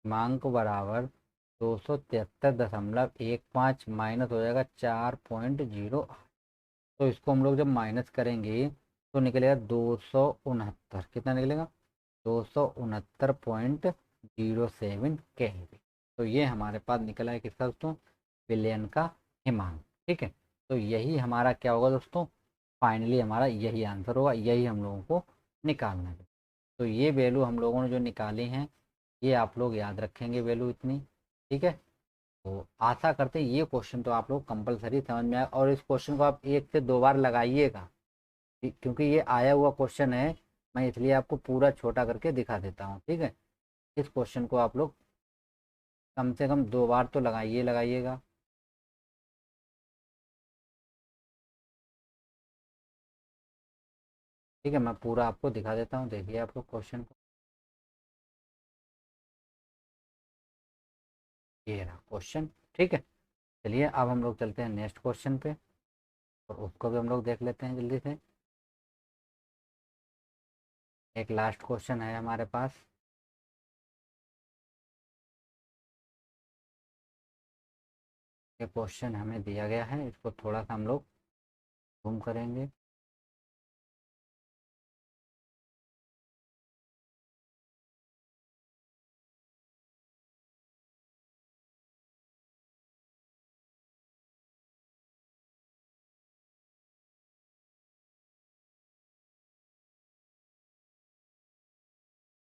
हिमांक बराबर 273.15 माइनस हो जाएगा 4.08। तो इसको हम लोग जब माइनस करेंगे तो निकलेगा 269, कितना निकलेगा 269.07 केल्विन। तो ये हमारे पास निकला है किसका दोस्तों, विलयन का हिमांक। ठीक है, तो यही हमारा क्या होगा दोस्तों, फाइनली हमारा यही आंसर होगा, यही हम लोगों को निकालना है। तो ये वैल्यू हम लोगों ने जो निकाली हैं, ये आप लोग याद रखेंगे वैल्यू इतनी। ठीक है, तो आशा करते हैं ये क्वेश्चन तो आप लोग कंपलसरी समझ में आए, और इस क्वेश्चन को आप 1 से 2 बार लगाइएगा, क्योंकि ये आया हुआ क्वेश्चन है। मैं इसलिए आपको पूरा छोटा करके दिखा देता हूँ। ठीक है, इस क्वेश्चन को आप लोग कम से कम 2 बार तो लगाइएगा। ठीक है, मैं पूरा आपको दिखा देता हूँ, देखिए आप लोग क्वेश्चन को। ये रहा क्वेश्चन। ठीक है, चलिए अब हम लोग चलते हैं नेक्स्ट क्वेश्चन पे, और उसको भी हम लोग देख लेते हैं जल्दी से। एक लास्ट क्वेश्चन है हमारे पास। ये क्वेश्चन हमें दिया गया है, इसको थोड़ा सा हम लोग जूम करेंगे।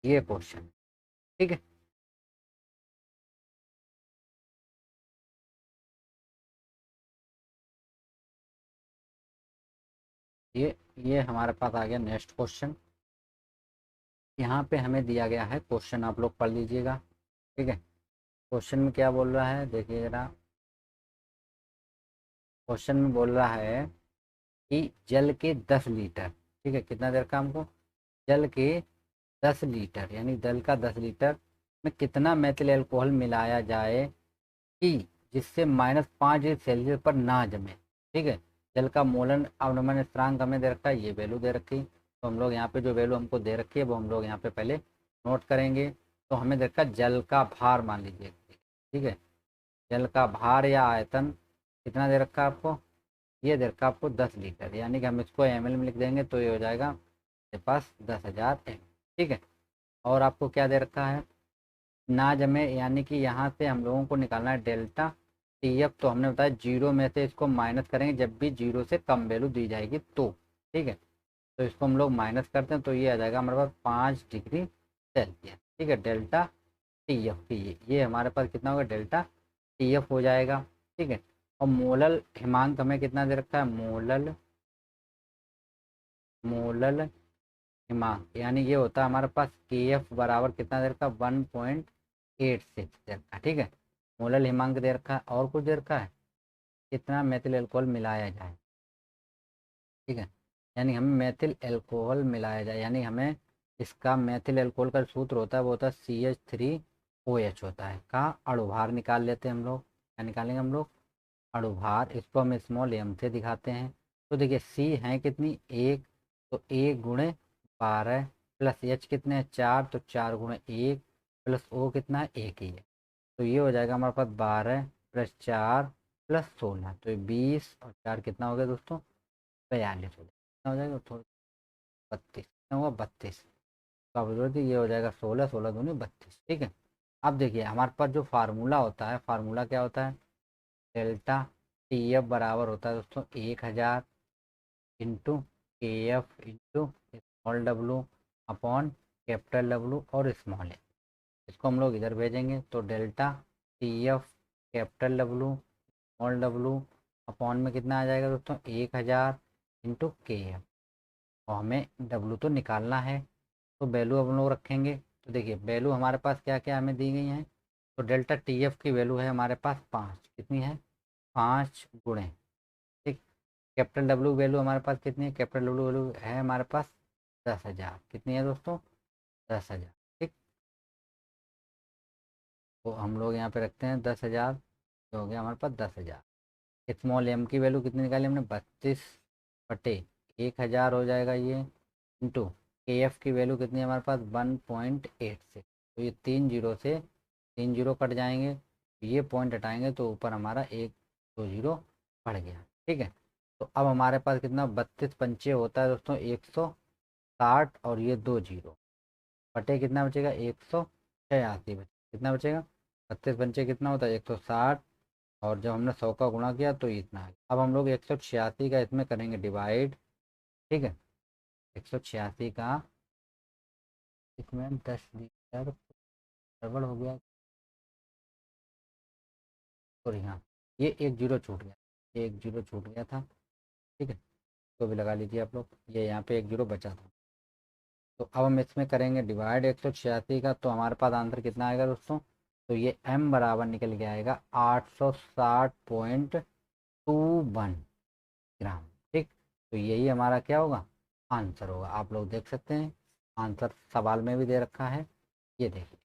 ये क्वेश्चन, ठीक है, ये हमारे पास आ गया नेक्स्ट क्वेश्चन। यहाँ पे हमें दिया गया है क्वेश्चन, आप लोग पढ़ लीजिएगा। ठीक है, क्वेश्चन में क्या बोल रहा है देखिए जरा। क्वेश्चन में बोल रहा है कि जल के 10 लीटर, ठीक है, कितना देर का हमको, जल के 10 लीटर यानी जल का 10 लीटर में कितना मेथिल अल्कोहल मिलाया जाए कि जिससे -5 डिग्री सेल्सियस पर ना जमे। ठीक है, जल का मोलन अवनमन स्थिरांक हमें दे रखा है, ये वैल्यू दे रखी, तो हम लोग यहाँ पे जो वैल्यू हमको दे रखी है वो हम लोग यहाँ पे पहले नोट करेंगे। तो हमें दे रखा जल का भार मान लीजिए। ठीक है, जल का भार या आयतन कितना दे रखा है आपको, ये दे रखा है आपको 10 लीटर, यानी कि हम इसको ml में लिख देंगे तो ये हो जाएगा मेरे पास 10,000 ml। ठीक है, और आपको क्या दे रखा है, ना जमे, यानी कि यहाँ से हम लोगों को निकालना है डेल्टा टी एफ। तो हमने बताया जीरो में से इसको माइनस करेंगे जब भी जीरो से कम वैल्यू दी जाएगी तो। ठीक है, तो इसको हम लोग माइनस करते हैं तो ये आ जाएगा हमारे पास 5 डिग्री सेल्सियस। ठीक है, डेल्टा टी एफ की ये हमारे पास कितना होगा, डेल्टा टी एफ हो जाएगा। ठीक है, और मोलल हिमांक हमें कितना दे रखा है, मोलल मोलल हिमांक यानी ये होता है हमारे पास के एफ बराबर कितना दे रखा है, 1.86 दे रखा है। ठीक है, मोलल हिमांक दे रखा है, और कुछ दे रखा है कितना मेथिल अल्कोहल मिलाया जाए। ठीक है, यानी हमें मेथिल अल्कोहल मिलाया जाए, यानी हमें इसका मेथिल अल्कोहल का सूत्र होता है वो होता है CH3OH होता है का अणुभार निकाल लेते हैं हम लोग। क्या निकालेंगे हम लोग, अणुभार, इसको हम स्मॉल एम से दिखाते हैं। तो देखिए सी है कितनी, एक, तो 1 × 12 प्लस एच कितने हैं 4, तो 4 × 1 प्लस ओ कितना है, एक ही है। तो ये हो जाएगा हमारे पास 12 + 4 + 16, तो ये 20 और 4 कितना हो गया दोस्तों, 42 हो जाएगा। कितना हो जाएगा, थोड़ा 32, कितना हुआ 32। तो आप बोल ये हो जाएगा 16, 16 दूनी 32। ठीक है, अब देखिए हमारे पास जो फार्मूला होता है, फार्मूला क्या होता है, डेल्टा टी एफ बराबर होता है दोस्तों 1000 इंटू के F into small W upon capital W और स्मॉल ए। इसको हम लोग इधर भेजेंगे तो delta T F capital W small W upon में कितना आ जाएगा दोस्तों, 1000 इंटू के एफ, और हमें डब्लू तो निकालना है। तो वैल्यू हम लोग रखेंगे। तो देखिए वैल्यू हमारे पास क्या क्या हमें दी गई हैं, तो डेल्टा टी एफ की वैल्यू है हमारे पास 5, कितनी है 5 गुणे। ठीक, कैपिटल डब्ल्यू वैल्यू हमारे पास कितनी है, कैपिटल डब्ल्यू वैल्यू है हमारे पास 10,000, कितनी है दोस्तों 10,000। ठीक, तो हम लोग यहाँ पे रखते हैं 10,000, तो हो गया हमारे पास 10,000। स्मॉल एम की वैल्यू कितनी निकाली हमने, 32/1000 हो जाएगा ये, इंटू के एफ की वैल्यू कितनी है हमारे पास 1.86। तो ये 3 जीरो से 3 जीरो कट जाएंगे, ये पॉइंट हटाएंगे तो ऊपर हमारा 1 2 जीरो बढ़ गया। ठीक है, तो अब हमारे पास कितना 32 पंचे होता है दोस्तों 160, और ये 2 जीरो बटे कितना बचेगा 186 बचे, कितना बचेगा 32 पंचे कितना होता है 160, और जब हमने 100 का गुणा किया तो इतना है। अब हम लोग 186 का इसमें करेंगे डिवाइड। ठीक है, 186 का इसमें 10 लीटर गड़बड़ हो गया, सॉरी हाँ, ये 1 जीरो छूट गया, ये 1 जीरो छूट गया था। ठीक है, तो भी लगा लीजिए आप लोग, ये यहाँ पे 1 जीरो बचा था। तो अब हम इसमें करेंगे डिवाइड 186 का, तो हमारे पास आंसर कितना आएगा दोस्तों, तो ये m बराबर निकल के आएगा 860.21 ग्राम। ठीक, तो यही हमारा क्या होगा, आंसर होगा। आप लोग देख सकते हैं आंसर सवाल में भी दे रखा है, ये देखिए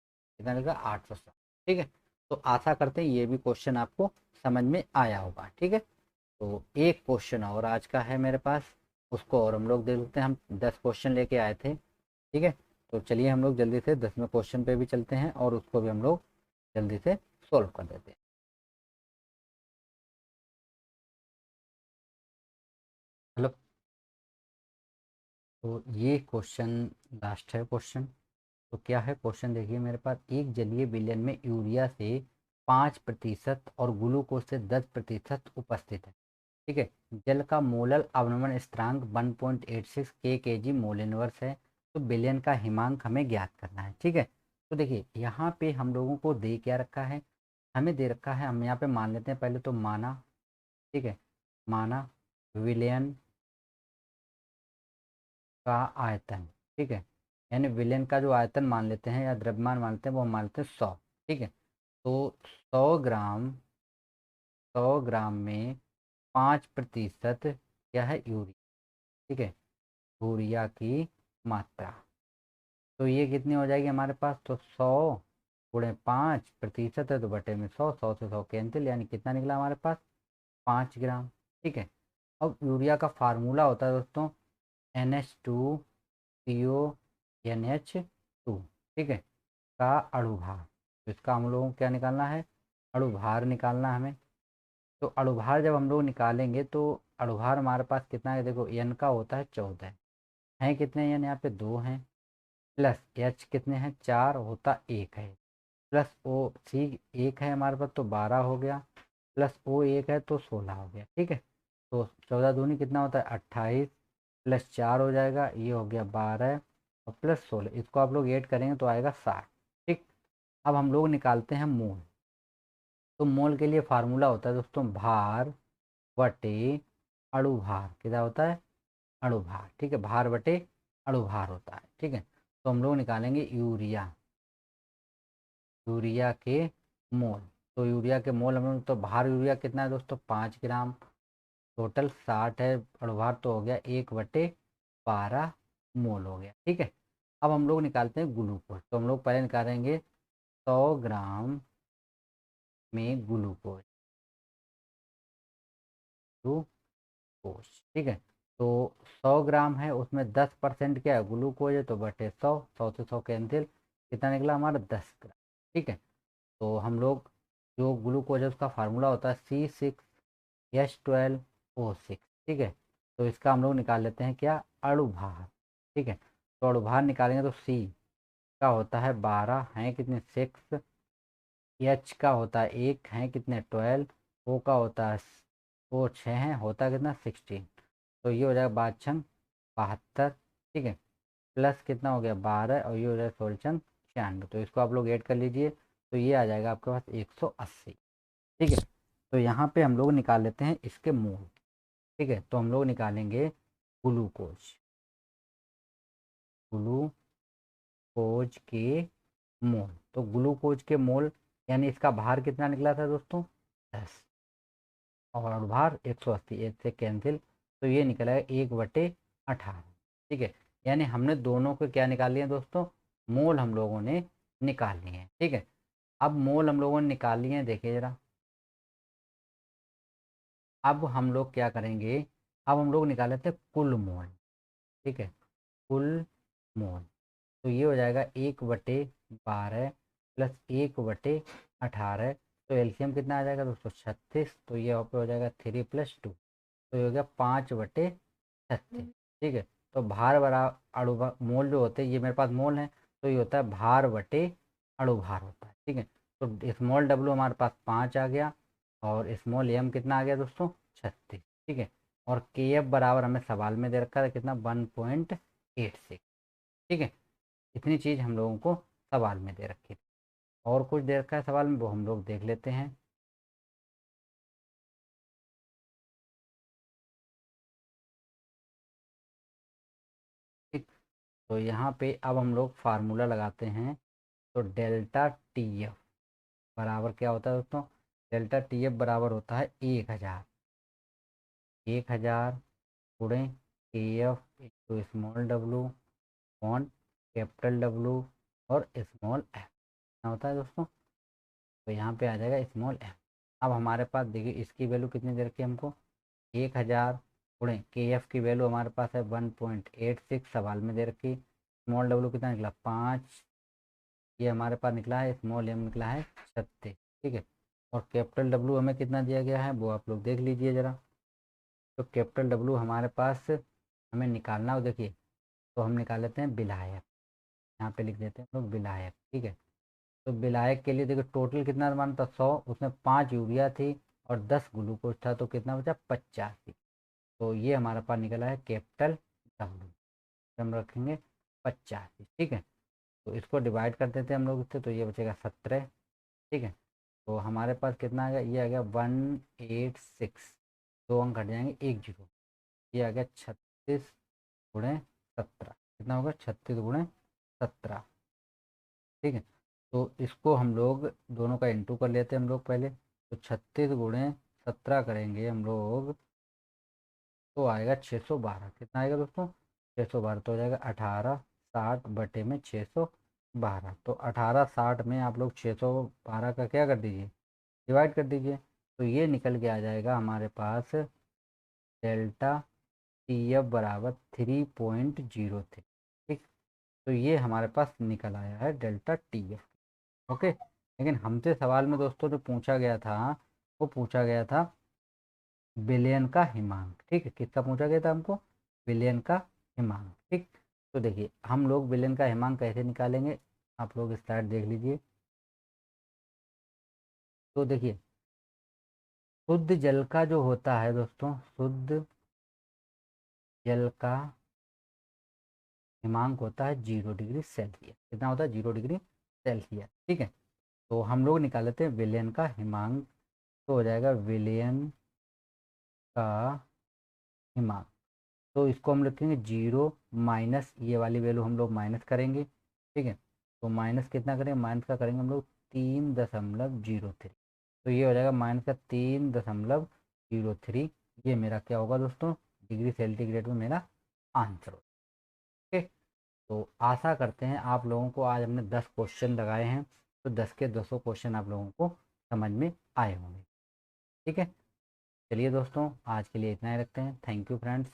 कितना लिखा 860। ठीक है, तो आशा करते हैं ये भी क्वेश्चन आपको समझ में आया होगा। ठीक है, तो एक क्वेश्चन और आज का है मेरे पास, उसको और हम लोग देख लेते हैं। हम 10 क्वेश्चन लेके आए थे। ठीक है, तो चलिए हम लोग जल्दी से 10वें क्वेश्चन पे भी चलते हैं और उसको भी हम लोग जल्दी से सॉल्व कर देते हैं। हेलो, तो ये क्वेश्चन लास्ट है क्वेश्चन। तो क्या है क्वेश्चन, देखिए मेरे पास एक जलीय विलयन में यूरिया से 5% और ग्लूकोज से 10% उपस्थित है। ठीक है, जल का मोलल अवनमन स्थिरांक 1.86 के जी मोल इनवर्स है। तो विलयन का हिमांक हमें ज्ञात करना है। ठीक है, तो देखिए यहाँ पे हम लोगों को दे क्या रखा है, हमें दे रखा है, हम यहाँ पे मान लेते हैं पहले तो माना। ठीक है, माना विलयन का आयतन, ठीक है, यानी विलेन का जो आयतन मान लेते हैं या द्रव्यमान मान लेते हैं वो हम मान लेते हैं 100, ठीक है। तो 100 ग्राम में 5% क्या है, यूरिया, ठीक है, यूरिया की मात्रा। तो ये कितनी हो जाएगी हमारे पास, तो 100 × 5% है तो बटे में 100 से 100 कैंसिल, यानी कितना निकला हमारे पास, 5 ग्राम, ठीक है। अब यूरिया का फार्मूला होता है दोस्तों NH2CONH2, ठीक है, का अणुभार। तो इसका हम लोगों को क्या निकालना है, अणुभार निकालना है हमें। तो अणुभार जब हम लोग निकालेंगे तो अणुभार हमारे पास कितना है, देखो एन का होता है 14, है कितने एन, यहाँ पे 2 हैं, प्लस एच कितने हैं 4, होता 1 है, प्लस ओ सी 1 है हमारे पास तो 12 हो गया, प्लस ओ 1 है तो 16 हो गया, ठीक है। तो 14 दूनी कितना होता है 28, प्लस 4 हो जाएगा, ये हो गया 12 और प्लस 16, इसको आप लोग ऐड करेंगे तो आएगा 60, ठीक। अब हम लोग निकालते हैं मोल। तो मोल के लिए फार्मूला होता है दोस्तों भार बटे अणुभार, कितना होता है, अणुभार, ठीक है, भार बटे अणुभार होता है, ठीक है। तो हम लोग निकालेंगे यूरिया, यूरिया के मोल। तो यूरिया के मोल हम लोग, तो भार यूरिया कितना है दोस्तों 5 ग्राम, टोटल 60 है, अणुभार तो हो गया 1/12 मोल हो गया, ठीक है। अब हम लोग निकालते हैं ग्लूकोज। तो हम लोग पहले निकालेंगे 100 ग्राम में ग्लूकोज, ग्लूकोज, ठीक है। तो 100 ग्राम है उसमें 10% क्या है, ग्लूकोज है, तो बटे 100 से 100 कैंसिल, कितना निकला हमारा 10 ग्राम, ठीक है। तो हम लोग जो ग्लूकोज है उसका फार्मूला होता है C6H12O6, ठीक है। तो इसका हम लोग निकाल लेते हैं क्या, अणुभार, ठीक है। तो अणुभार निकालेंगे तो C का होता है 12, हैं कितने 6, एच का होता है 1, हैं कितने 12, ओ का होता है वो 6 हैं, होता कितना 16। तो ये हो जाएगा 5×6 = 72, ठीक है, प्लस कितना हो गया 12 और ये हो जाएगा 16×96, तो इसको आप लोग ऐड कर लीजिए तो ये आ जाएगा आपके पास 180, ठीक है। तो यहाँ पे हम लोग निकाल लेते हैं इसके मोल, ठीक है। तो हम लोग निकालेंगे ग्लूकोज, ग्लूकोज के मोल। तो ग्लूकोज के मोल यानी इसका भार कितना निकला था दोस्तों 10 और भार 180, 1 से कैंसिल, तो ये निकला है 1/18, ठीक है। यानी हमने दोनों को क्या निकाल लिया दोस्तों, मोल हम लोगों ने निकाल लिए हैं, ठीक है। अब मोल हम लोगों ने निकाल लिए हैं, देखिए जरा। अब हम लोग क्या करेंगे, अब हम लोग निकाल लेते हैं कुल मोल, ठीक है, कुल मोल। तो ये हो जाएगा 1/12 प्लस 1/18, तो एलसीएम कितना आ जाएगा दोस्तों 36, तो ये यहाँ पे हो जाएगा 3 + 2, तो ये हो गया 5/36, ठीक है। तो भार बराबर मोल जो होते हैं, ये मेरे पास मोल है, तो ये होता है भार बटे अणुभार होता है, ठीक है। तो स्मॉल डब्लू हमारे पास 5 आ गया और स्मॉल एम कितना आ गया दोस्तों 36, ठीक है। और के एफ बराबर हमें सवाल में दे रखा है कितना 1.86, ठीक है। इतनी चीज़ हम लोगों को सवाल में दे रखी थी। और कुछ दे रखा है सवाल में वो हम लोग देख लेते हैं। ठीक, तो यहाँ पे अब हम लोग फार्मूला लगाते हैं। तो डेल्टा टी एफ बराबर क्या होता है दोस्तों, डेल्टा टी एफ बराबर होता है 1000, 1000 गुणे के F into small W on capital W और स्मॉल एफ, क्या होता है दोस्तों। तो यहाँ पे आ जाएगा स्मॉल एफ। अब हमारे पास देखिए इसकी वैल्यू कितनी दे रखी है हमको, 1000 गुणे के एफ की वैल्यू हमारे पास है 1.86 सवाल में दे रखी। स्मॉल डब्लू कितना निकला 5, ये हमारे पास निकला है, स्मॉल एम निकला है 36, ठीक है। और कैपिटल डब्लू हमें कितना दिया गया है वो आप लोग देख लीजिए ज़रा। तो कैपिटल डब्लू हमारे पास हमें निकालना हो, देखिए तो हम निकाल लेते हैं विलायक, यहाँ पे लिख देते हैं हम लोग विलायक, ठीक है। तो विलायक के लिए देखो टोटल कितना मान था 100, उसमें 5 यूरिया थी और 10 ग्लूकोज था, तो कितना बचा 85। तो ये हमारे पास निकला है कैपिटल डब्लू, हम रखेंगे 85, ठीक है। तो इसको डिवाइड कर देते हैं हम लोग इससे, तो ये बचेगा 17, ठीक है। तो हमारे पास कितना आ गया, ये आ गया 186, 2 अंक हट जाएंगे 1 0, ये आ गया 36 गुणे 17, कितना होगा 36 गुणे 17, ठीक है। तो इसको हम लोग दोनों का इंटू कर लेते हैं हम लोग पहले, तो 36 गुणे 17 करेंगे हम लोग तो आएगा 612, कितना आएगा दोस्तों 612, तो हो जाएगा 1860/612, तो 1860 में आप लोग 612 का क्या कर दीजिए, डिवाइड कर दीजिए, तो ये निकल के आ जाएगा हमारे पास डेल्टा टी एफ बराबर 3.03, ठीक। तो ये हमारे पास निकल आया है डेल्टा टी एफ, ओके। लेकिन हमसे सवाल में दोस्तों जो पूछा गया था वो पूछा गया था विलयन का हिमांक, ठीक है। किसका पूछा गया था हमको, विलयन का हिमांक, ठीक। तो देखिए हम लोग विलयन का हिमांक कैसे निकालेंगे, आप लोग स्लाइड देख लीजिए। तो देखिए शुद्ध जल का जो होता है दोस्तों, शुद्ध जल का हिमांक होता है 0 डिग्री सेल्सियस, कितना होता है 0 डिग्री सेल्सियस, ठीक है। तो हम लोग निकाल लेते हैं विलयन का हिमांक, तो हो जाएगा विलयन का हिमांक, तो इसको हम लिखेंगे 0 माइनस ये वाली वैल्यू हम लोग माइनस करेंगे, ठीक है। तो माइनस कितना करेंगे, माइनस का करेंगे हम लोग 3.03, तो ये हो जाएगा माइनस का 3.03, ये मेरा क्या होगा दोस्तों डिग्री सेंटीग्रेड में मेरा आंसर होगा, ठीक। तो आशा करते हैं आप लोगों को आज हमने 10 क्वेश्चन लगाए हैं, तो 10 के 10 क्वेश्चन आप लोगों को समझ में आए होंगे, ठीक है। चलिए दोस्तों आज के लिए इतना ही रखते हैं, थैंक यू फ्रेंड्स।